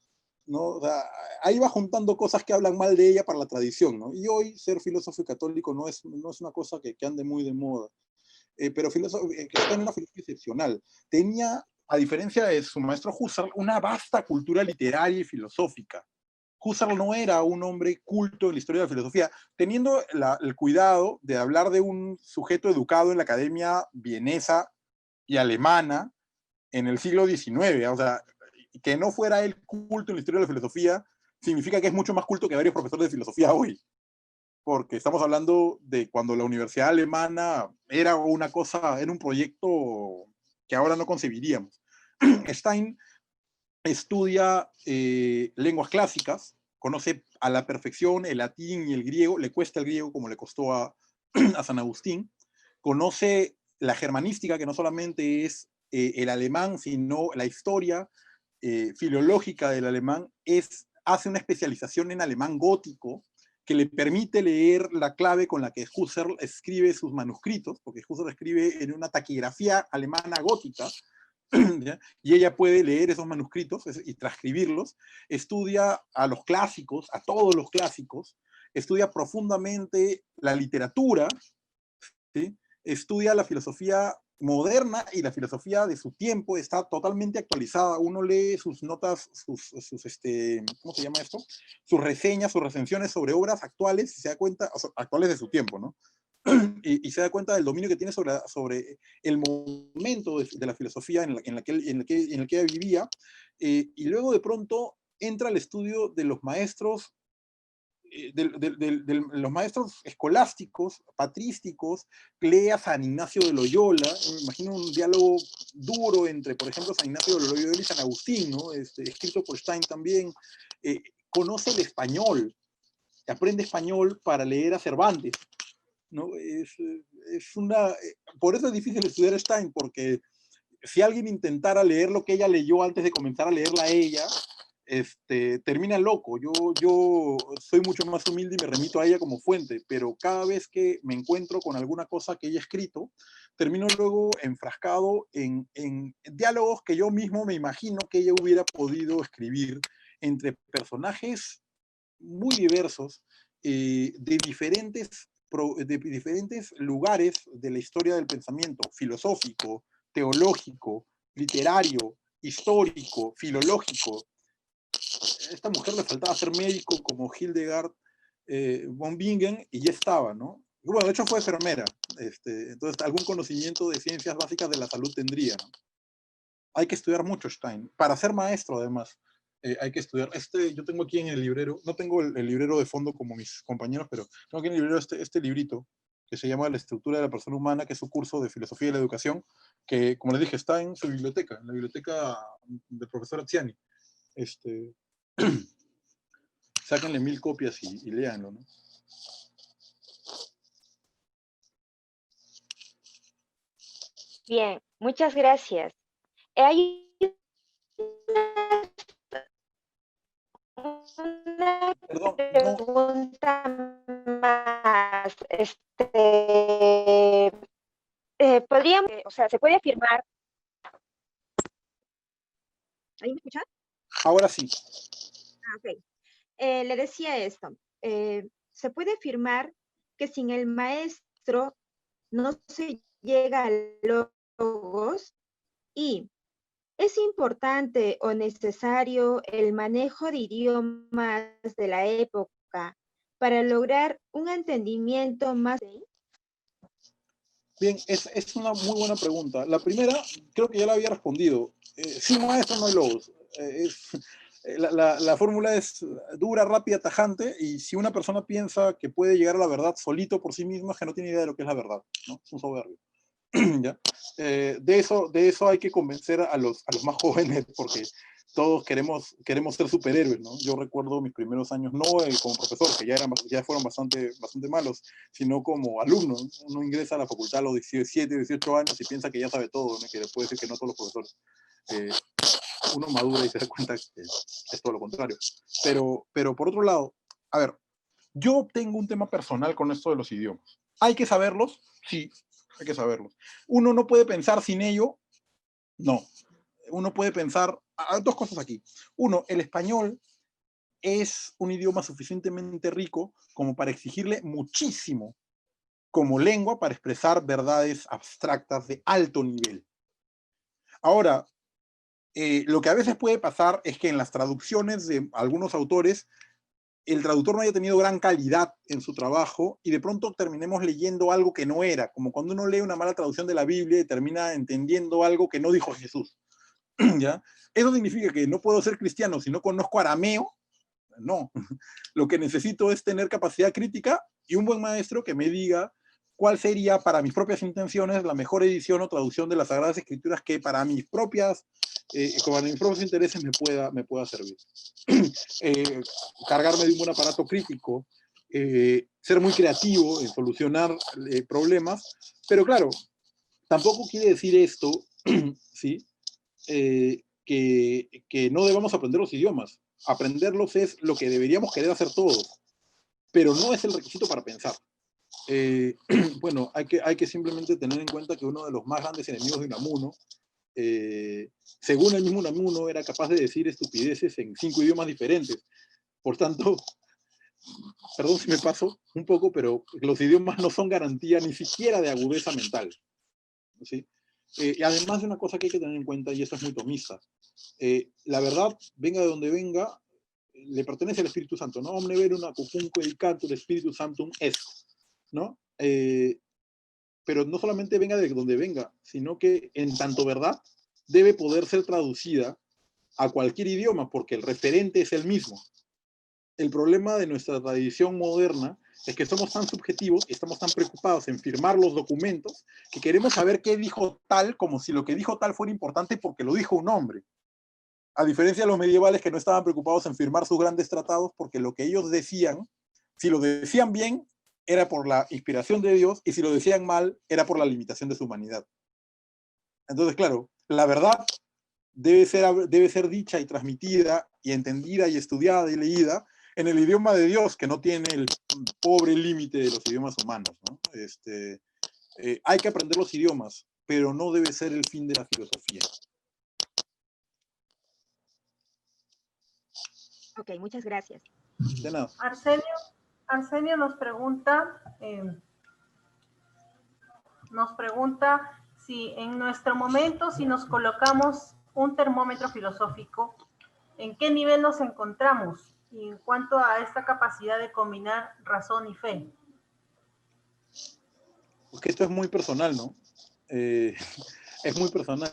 ¿no? O sea, ahí va juntando cosas que hablan mal de ella para la tradición, ¿no? Y hoy ser filósofo y católico no es una cosa que ande muy de moda. Pero está en una filosofía excepcional. Tenía, a diferencia de su maestro Husserl, una vasta cultura literaria y filosófica. Husserl no era un hombre culto en la historia de la filosofía, teniendo el cuidado de hablar de un sujeto educado en la academia vienesa y alemana en el siglo XIX. O sea, que no fuera él culto en la historia de la filosofía significa que es mucho más culto que varios profesores de filosofía hoy, porque estamos hablando de cuando la universidad alemana era un proyecto que ahora no concebiríamos. Stein estudia lenguas clásicas, conoce a la perfección el latín y el griego, le cuesta el griego como le costó a San Agustín, conoce la germanística, que no solamente es el alemán, sino la historia filológica del alemán, hace una especialización en alemán gótico, que le permite leer la clave con la que Husserl escribe sus manuscritos, porque Husserl escribe en una taquigrafía alemana gótica, ¿ya? Y ella puede leer esos manuscritos y transcribirlos, estudia a los clásicos, a todos los clásicos, estudia profundamente la literatura, ¿sí? Estudia la filosofía moderna y la filosofía de su tiempo, está totalmente actualizada. Uno lee sus notas, ¿cómo se llama esto? Sus reseñas, sus recensiones sobre obras actuales, y se da cuenta, o sea, actuales de su tiempo, ¿no? Y se da cuenta del dominio que tiene sobre el momento de la filosofía en el que ella vivía, y luego de pronto entra al estudio de los maestros, de los maestros escolásticos, patrísticos, lee a San Ignacio de Loyola. Me imagino un diálogo duro entre, por ejemplo, San Ignacio de Loyola y San Agustín, ¿no? Escrito por Stein también. Conoce el español, aprende español para leer a Cervantes, ¿no? Por eso es difícil estudiar a Stein, porque si alguien intentara leer lo que ella leyó antes de comenzar a leerla a ella, termina loco. Yo soy mucho más humilde y me remito a ella como fuente, pero cada vez que me encuentro con alguna cosa que ella ha escrito, termino luego enfrascado en diálogos que yo mismo me imagino que ella hubiera podido escribir entre personajes muy diversos, de diferentes lugares de la historia del pensamiento, filosófico, teológico, literario, histórico, filológico. A esta mujer le faltaba ser médico como Hildegard von Bingen y ya estaba, ¿no? Bueno, de hecho fue enfermera. Entonces, algún conocimiento de ciencias básicas de la salud tendría, ¿no? Hay que estudiar mucho Stein. Para ser maestro, además, hay que estudiar. Yo tengo aquí en el librero, no tengo el librero de fondo como mis compañeros, pero tengo aquí en el librero este librito que se llama La estructura de la persona humana, que es un curso de filosofía de la educación, que, como les dije, está en su biblioteca, en la biblioteca del profesor Atziani. Sáquenle 1000 copias y léanlo, ¿no? Bien, muchas gracias. Hay una Perdón, pregunta más. Podríamos, o sea, se puede afirmar. ¿Ahí me escuchan? Ahora sí. Ok. Le decía esto. Se puede afirmar que sin el maestro no se llega al logos y ¿es importante o necesario el manejo de idiomas de la época para lograr un entendimiento más? Bien, es una muy buena pregunta. La primera, creo que ya la había respondido. Sin maestro no hay logos. La fórmula es dura, rápida, tajante, y si una persona piensa que puede llegar a la verdad solito por sí misma, es que no tiene idea de lo que es la verdad, ¿no? Es un soberbio. ¿Ya? De eso hay que convencer a los más jóvenes, porque todos queremos ser superhéroes, ¿no? Yo recuerdo mis primeros años, no como profesor, que ya fueron bastante malos, sino como alumno. Uno ingresa a la facultad a los 17, 18 años y piensa que ya sabe todo, ¿no? Que le puede decir que no a todos los profesores. Uno madura y se da cuenta que es todo lo contrario. Pero por otro lado, a ver, yo tengo un tema personal con esto de los idiomas. ¿Hay que saberlos? Sí, hay que saberlos. ¿Uno no puede pensar sin ello? No. Uno puede pensar... Dos cosas aquí. Uno, el español es un idioma suficientemente rico como para exigirle muchísimo como lengua para expresar verdades abstractas de alto nivel. Ahora, lo que a veces puede pasar es que en las traducciones de algunos autores el traductor no haya tenido gran calidad en su trabajo y de pronto terminemos leyendo algo que no era, como cuando uno lee una mala traducción de la Biblia y termina entendiendo algo que no dijo Jesús. ¿Ya? ¿Eso significa que no puedo ser cristiano si no conozco arameo? No. Lo que necesito es tener capacidad crítica y un buen maestro que me diga cuál sería para mis propias intenciones la mejor edición o traducción de las Sagradas Escrituras que para mis propios intereses me pueda servir. Cargarme de un buen aparato crítico, ser muy creativo en solucionar problemas, pero claro, tampoco quiere decir esto, ¿sí? Que no debamos aprender los idiomas. Aprenderlos es lo que deberíamos querer hacer todos, pero no es el requisito para pensar. Bueno, hay que simplemente tener en cuenta que uno de los más grandes enemigos de Unamuno, según el mismo Unamuno, era capaz de decir estupideces en 5 idiomas diferentes. Por tanto, perdón si me paso un poco, pero los idiomas no son garantía ni siquiera de agudeza mental, ¿sí? Y además de una cosa que hay que tener en cuenta, y esto es muy tomista, la verdad, venga de donde venga, le pertenece al Espíritu Santo, ¿no? Omne verum acupumque edicantur Spiritus Sanctum est, ¿no? Pero no solamente venga de donde venga, sino que en tanto verdad debe poder ser traducida a cualquier idioma, porque el referente es el mismo. El problema de nuestra tradición moderna es que somos tan subjetivos y estamos tan preocupados en firmar los documentos que queremos saber qué dijo tal, como si lo que dijo tal fuera importante porque lo dijo un hombre. A diferencia de los medievales que no estaban preocupados en firmar sus grandes tratados porque lo que ellos decían, si lo decían bien, era por la inspiración de Dios, y si lo decían mal, era por la limitación de su humanidad. Entonces, claro, la verdad debe ser dicha y transmitida y entendida y estudiada y leída en el idioma de Dios, que no tiene el pobre límite de los idiomas humanos, ¿no? Hay que aprender los idiomas, pero no debe ser el fin de la filosofía. Ok, muchas gracias. De nada. Arsenio nos pregunta si en nuestro momento, si nos colocamos un termómetro filosófico, ¿en qué nivel nos encontramos? Y en cuanto a esta capacidad de combinar razón y fe. Porque esto es muy personal, ¿no? Es muy personal.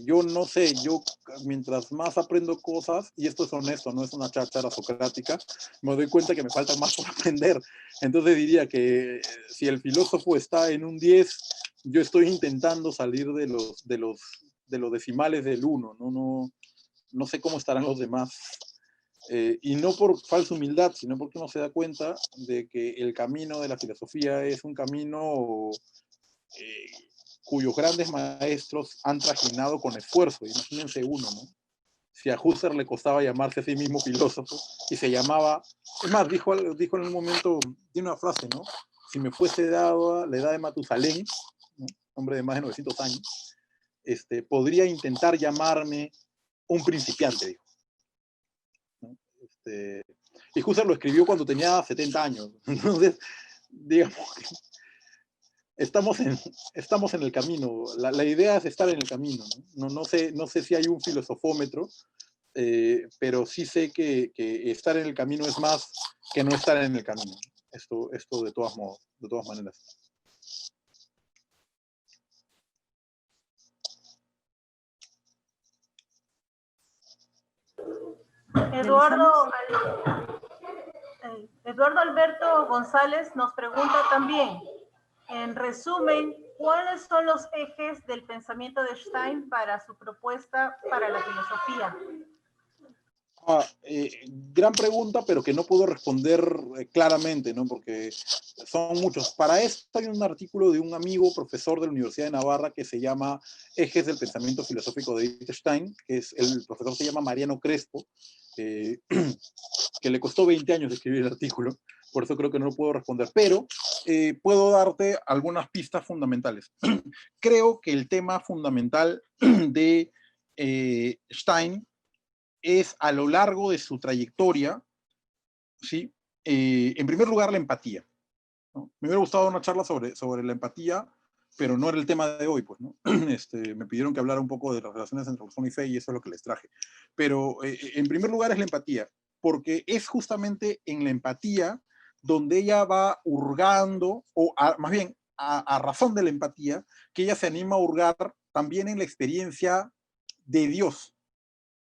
Yo no sé, yo mientras más aprendo cosas, y esto es honesto, no es una cháchara socrática, me doy cuenta que me falta más por aprender. Entonces diría que si el filósofo está en un 10, yo estoy intentando salir de los decimales del 1, no sé cómo estarán los demás. Y no por falsa humildad, sino porque uno se da cuenta de que el camino de la filosofía es un camino cuyos grandes maestros han trajinado con esfuerzo. Imagínense uno, ¿no? Si a Husserl le costaba llamarse a sí mismo filósofo y se llamaba, es más, dijo en un momento, tiene una frase, ¿no? Si me fuese dado la edad de Matusalén, ¿no? Hombre de más de 900 años, podría intentar llamarme un principiante, dijo. ¿No? Y Husserl lo escribió cuando tenía 70 años. Entonces, digamos que estamos en el camino. La idea es estar en el camino, ¿no? No sé si hay un filosofómetro, pero sí sé que estar en el camino es más que no estar en el camino. Esto de todas maneras. Eduardo Alberto González nos pregunta también, en resumen, ¿cuáles son los ejes del pensamiento de Stein para su propuesta para la filosofía? Gran pregunta, pero que no puedo responder claramente, ¿no? Porque son muchos. Para esto hay un artículo de un amigo, profesor de la Universidad de Navarra, que se llama Ejes del Pensamiento Filosófico de Stein, que el profesor se llama Mariano Crespo, que le costó 20 años escribir el artículo, por eso creo que no lo puedo responder, pero puedo darte algunas pistas fundamentales. Creo que el tema fundamental de Stein es a lo largo de su trayectoria, ¿sí? En primer lugar, la empatía, ¿no? Me hubiera gustado una charla sobre la empatía, pero no era el tema de hoy, pues, ¿no? Me pidieron que hablara un poco de las relaciones entre razón y fe y eso es lo que les traje. Pero en primer lugar es la empatía, porque es justamente en la empatía donde ella va hurgando, más bien a razón de la empatía, que ella se anima a hurgar también en la experiencia de Dios.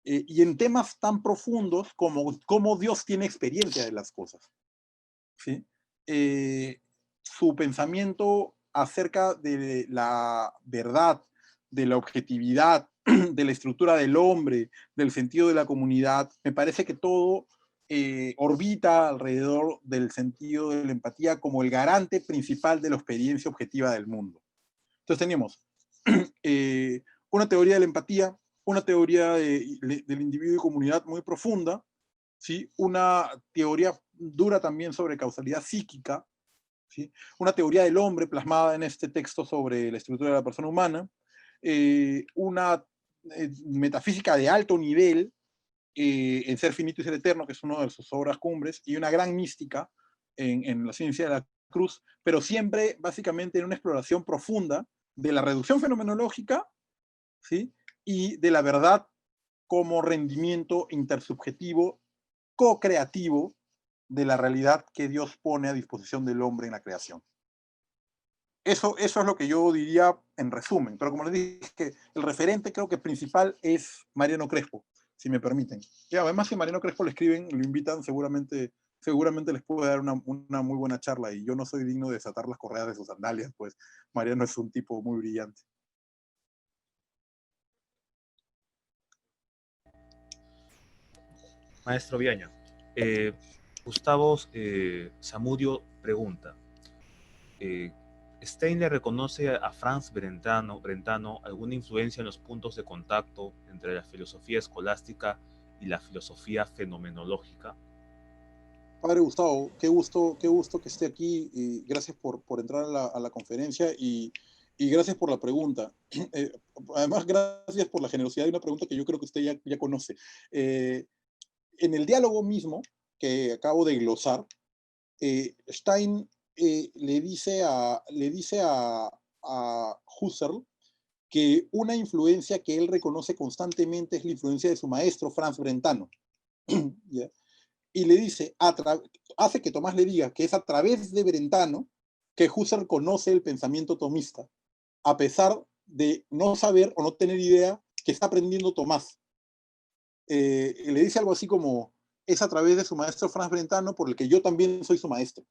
Y en temas tan profundos como cómo Dios tiene experiencia de las cosas, ¿sí? Su pensamiento acerca de la verdad, de la objetividad, de la estructura del hombre, del sentido de la comunidad, me parece que todo orbita alrededor del sentido de la empatía como el garante principal de la experiencia objetiva del mundo. Entonces teníamos una teoría de la empatía, una teoría del individuo y comunidad muy profunda, ¿sí? Una teoría dura también sobre causalidad psíquica, ¿sí? Una teoría del hombre plasmada en este texto sobre la estructura de la persona humana, una metafísica de alto nivel en Ser finito y ser eterno, que es una de sus obras cumbres, y una gran mística en la ciencia de la cruz, pero siempre básicamente en una exploración profunda de la reducción fenomenológica, ¿sí? Y de la verdad como rendimiento intersubjetivo, co-creativo de la realidad que Dios pone a disposición del hombre en la creación. Eso es lo que yo diría en resumen, pero como les dije, el referente creo que principal es Mariano Crespo, si me permiten. Y además si Mariano Crespo le escriben, lo invitan, seguramente les puede dar una muy buena charla, y yo no soy digno de desatar las correas de sus sandalias, pues Mariano es un tipo muy brillante. Maestro Viaña, Gustavo Zamudio pregunta, ¿Stein le reconoce a Franz Brentano alguna influencia en los puntos de contacto entre la filosofía escolástica y la filosofía fenomenológica? Padre Gustavo, qué gusto que esté aquí, y gracias por entrar a la conferencia y gracias por la pregunta. Además, gracias por la generosidad de una pregunta que yo creo que usted ya conoce. En el diálogo mismo que acabo de glosar, Stein le dice a Husserl que una influencia que él reconoce constantemente es la influencia de su maestro Franz Brentano. ¿Ya? Y le dice, hace que Tomás le diga que es a través de Brentano que Husserl conoce el pensamiento tomista, a pesar de no saber o no tener idea que está aprendiendo Tomás. Le dice algo así como, es a través de su maestro Franz Brentano por el que yo también soy su maestro,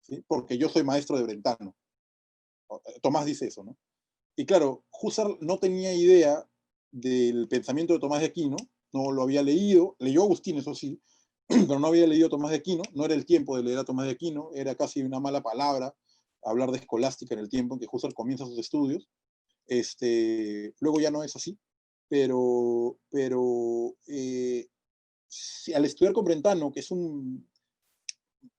¿sí? Porque yo soy maestro de Brentano. Tomás dice eso, ¿no? Y claro, Husserl no tenía idea del pensamiento de Tomás de Aquino, no lo había leído, leyó a Agustín, eso sí, pero no había leído a Tomás de Aquino, no era el tiempo de leer a Tomás de Aquino, era casi una mala palabra hablar de escolástica en el tiempo en que Husserl comienza sus estudios. Luego ya no es así, pero al estudiar con Brentano, que es un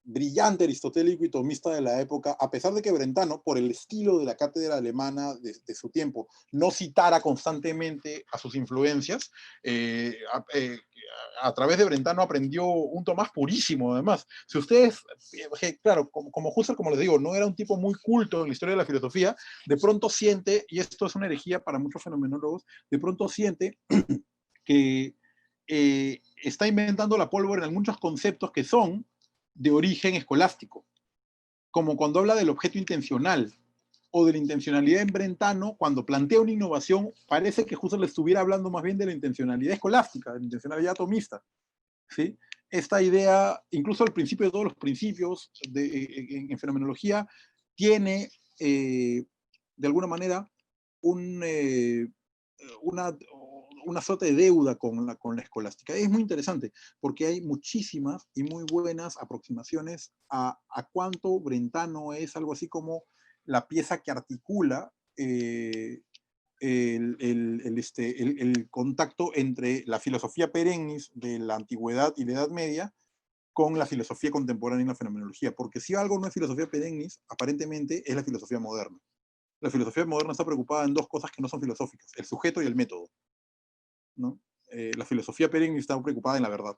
brillante aristotélico y tomista de la época, a pesar de que Brentano, por el estilo de la cátedra alemana de su tiempo, no citara constantemente a sus influencias, a través de Brentano aprendió un Tomás purísimo, además. Si ustedes, claro, como Husserl, como les digo, no era un tipo muy culto en la historia de la filosofía, de pronto siente, y esto es una herejía para muchos fenomenólogos, de pronto siente que está inventando la pólvora en muchos conceptos que son de origen escolástico, como cuando habla del objeto intencional o de la intencionalidad en Brentano, cuando plantea una innovación, parece que Husserl le estuviera hablando más bien de la intencionalidad escolástica, de la intencionalidad atomista, ¿sí? Esta idea, incluso al principio de todos los principios en fenomenología, tiene de alguna manera una suerte de deuda con la escolástica. Es muy interesante, porque hay muchísimas y muy buenas aproximaciones a cuánto Brentano es algo así como la pieza que articula el contacto entre la filosofía perennis de la antigüedad y la Edad Media con la filosofía contemporánea y la fenomenología, porque si algo no es filosofía perennis, aparentemente es la filosofía moderna. La filosofía moderna está preocupada en dos cosas que no son filosóficas, el sujeto y el método, ¿no? La filosofía perenne está preocupada en la verdad.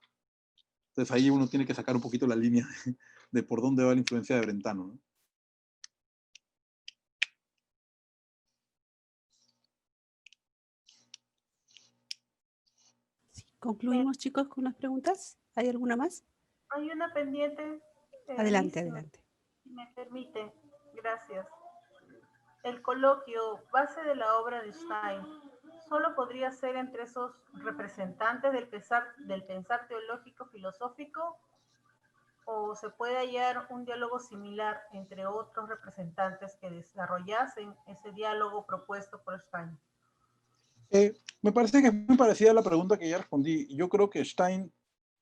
Entonces ahí uno tiene que sacar un poquito la línea de por dónde va la influencia de Brentano, ¿no? Sí, concluimos, chicos, con las preguntas. ¿Hay alguna más? Hay una pendiente. Adelante, adelante. Si me permite, gracias. El coloquio, base de la obra de Stein, ¿solo podría ser entre esos representantes del pensar teológico filosófico o se puede hallar un diálogo similar entre otros representantes que desarrollasen ese diálogo propuesto por Stein? Me parece que es muy parecida a la pregunta que ya respondí. Yo creo que Stein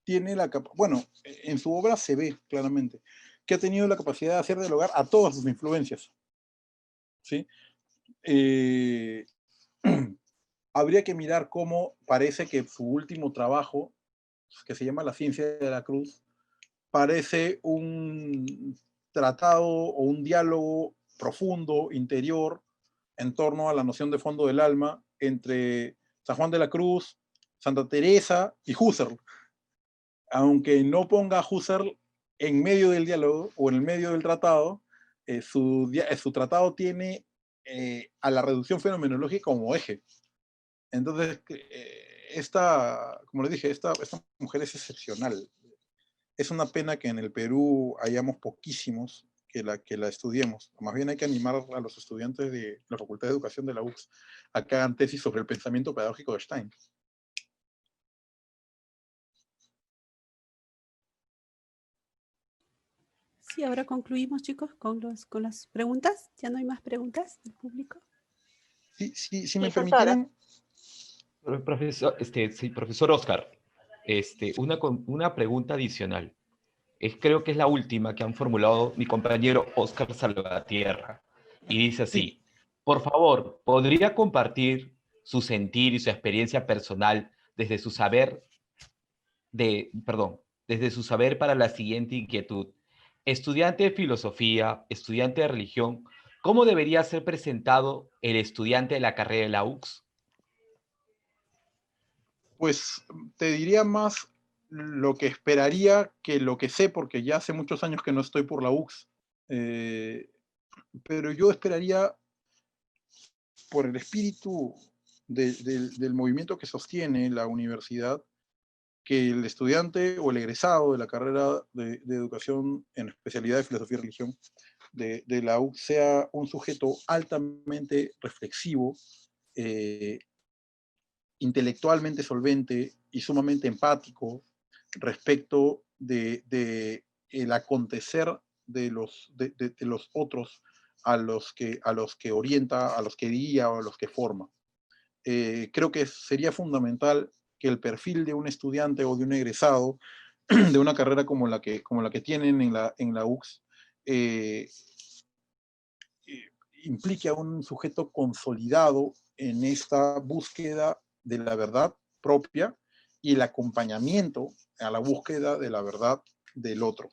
tiene la capacidad, bueno, en su obra se ve claramente que ha tenido la capacidad de hacer dialogar a todas sus influencias, ¿sí? Habría que mirar cómo parece que su último trabajo, que se llama La ciencia de la cruz, parece un tratado o un diálogo profundo, interior, en torno a la noción de fondo del alma entre San Juan de la Cruz, Santa Teresa y Husserl. Aunque no ponga a Husserl en medio del diálogo o en el medio del tratado, su tratado tiene a la reducción fenomenológica como eje. Entonces, como les dije, esta mujer es excepcional. Es una pena que en el Perú hayamos poquísimos que la estudiemos. Más bien hay que animar a los estudiantes de la Facultad de Educación de la UCS a que hagan tesis sobre el pensamiento pedagógico de Stein. Sí, ahora concluimos, chicos, con las preguntas. ¿Ya no hay más preguntas del público? Si me permitieran... Profesor Oscar, una pregunta adicional. Creo que es la última que han formulado mi compañero Oscar Salvatierra. Y dice así, por favor, ¿podría compartir su sentir y su experiencia personal desde su saber para la siguiente inquietud? Estudiante de filosofía, estudiante de religión, ¿cómo debería ser presentado el estudiante de la carrera de la UCS? Pues te diría más lo que esperaría que lo que sé, porque ya hace muchos años que no estoy por la UCS. Pero yo esperaría, por el espíritu del movimiento que sostiene la universidad, que el estudiante o el egresado de la carrera de educación en especialidad de filosofía y religión de la UC sea un sujeto altamente reflexivo, intelectualmente solvente y sumamente empático respecto de el acontecer de los otros a los que orienta, a los que guía o a los que forma. Creo que sería fundamental que el perfil de un estudiante o de un egresado de una carrera como la que tienen en la UCS implique a un sujeto consolidado en esta búsqueda de la verdad propia y el acompañamiento a la búsqueda de la verdad del otro.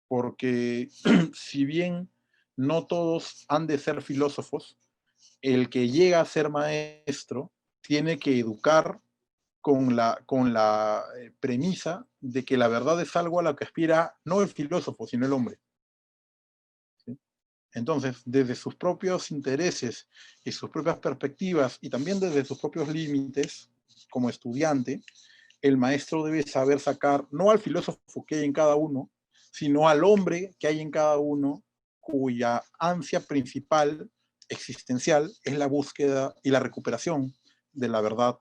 Porque si bien no todos han de ser filósofos, el que llega a ser maestro tiene que educar con la premisa de que la verdad es algo a lo que aspira no el filósofo, sino el hombre. ¿Sí? Entonces, desde sus propios intereses y sus propias perspectivas, y también desde sus propios límites, como estudiante, el maestro debe saber sacar, no al filósofo que hay en cada uno, sino al hombre que hay en cada uno, cuya ansia principal, existencial, es la búsqueda y la recuperación de la verdad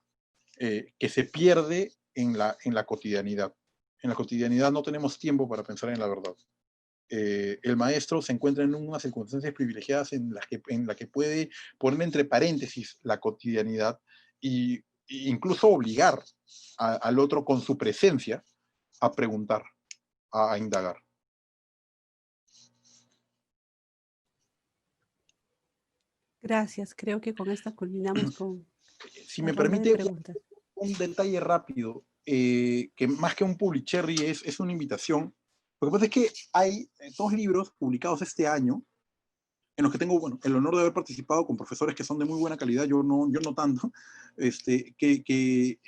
que se pierde en la cotidianidad. En la cotidianidad no tenemos tiempo para pensar en la verdad. El maestro se encuentra en unas circunstancias privilegiadas en la que puede poner entre paréntesis la cotidianidad e incluso obligar al otro con su presencia a preguntar, a indagar. Gracias, creo que con esta culminamos con si la me ronda de permite preguntas. un detalle rápido, que más que un Publicherry es una invitación. Lo que pasa es que hay 2 libros publicados este año en los que tengo, bueno, el honor de haber participado con profesores que son de muy buena calidad, yo no tanto, que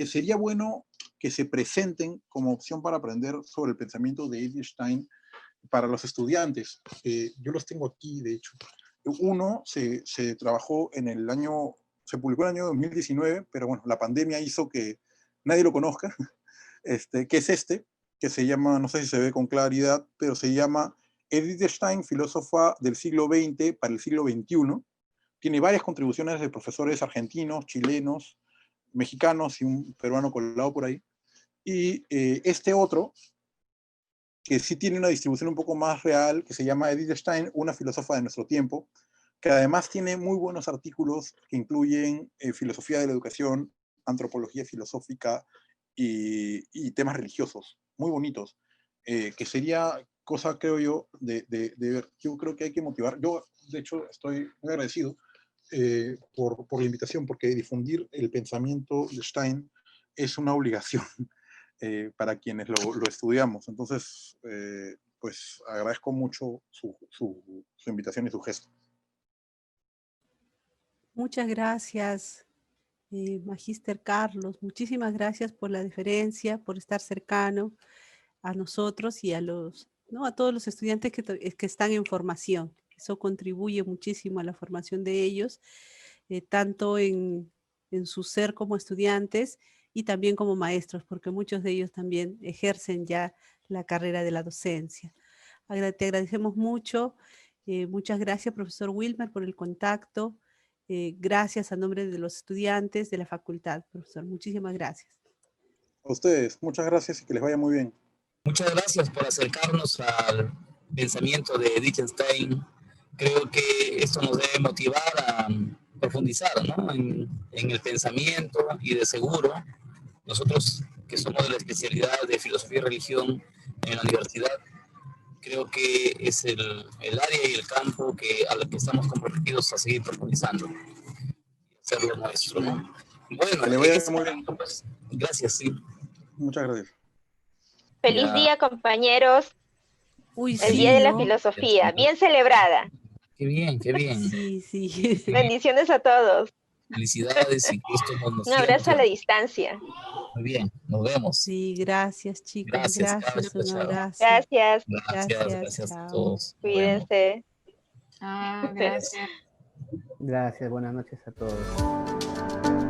sería bueno que se presenten como opción para aprender sobre el pensamiento de Edith Stein para los estudiantes. Yo los tengo aquí, de hecho. Uno se trabajó se publicó en el año 2019, pero bueno, la pandemia hizo que nadie lo conozca, que es que se llama, no sé si se ve con claridad, pero se llama Edith Stein, filósofa del siglo XX para el siglo XXI. Tiene varias contribuciones de profesores argentinos, chilenos, mexicanos y un peruano colado por ahí. Y este otro, que sí tiene una distribución un poco más real, que se llama Edith Stein, una filósofa de nuestro tiempo, que además tiene muy buenos artículos que incluyen filosofía de la educación, antropología filosófica y temas religiosos, muy bonitos, que sería cosa, creo yo, de ver. Yo creo que hay que motivar. Yo, de hecho, estoy muy agradecido por la invitación, porque difundir el pensamiento de Stein es una obligación para quienes lo estudiamos. Entonces, pues agradezco mucho su invitación y su gesto. Muchas gracias, Magíster Carlos. Muchísimas gracias por la deferencia, por estar cercano a nosotros y a todos los estudiantes que están en formación. Eso contribuye muchísimo a la formación de ellos, tanto en su ser como estudiantes y también como maestros, porque muchos de ellos también ejercen ya la carrera de la docencia. Te agradecemos mucho. Muchas gracias, profesor Wilmer, por el contacto. Gracias a nombre de los estudiantes de la facultad, profesor. Muchísimas gracias. A ustedes, muchas gracias y que les vaya muy bien. Muchas gracias por acercarnos al pensamiento de Wittgenstein. Creo que esto nos debe motivar a profundizar, ¿no? en el pensamiento, y de seguro nosotros que somos de la especialidad de filosofía y religión en la universidad, creo que es el área y el campo a lo que estamos comprometidos a seguir profundizando y hacerlo nuestro, ¿no? Bueno, que le vaya muy bien. Pues, gracias, sí. Muchas gracias. Feliz día, compañeros. Uy, el Día de la Filosofía, bien celebrada. Qué bien, qué bien. Sí, sí. Bendiciones a todos. Felicidades y que esto nos Un abrazo a la distancia. Muy bien, nos vemos. Sí, gracias, chicos. Gracias, un abrazo. Gracias. Gracias a todos. Cuídense. Gracias. Gracias, buenas noches a todos.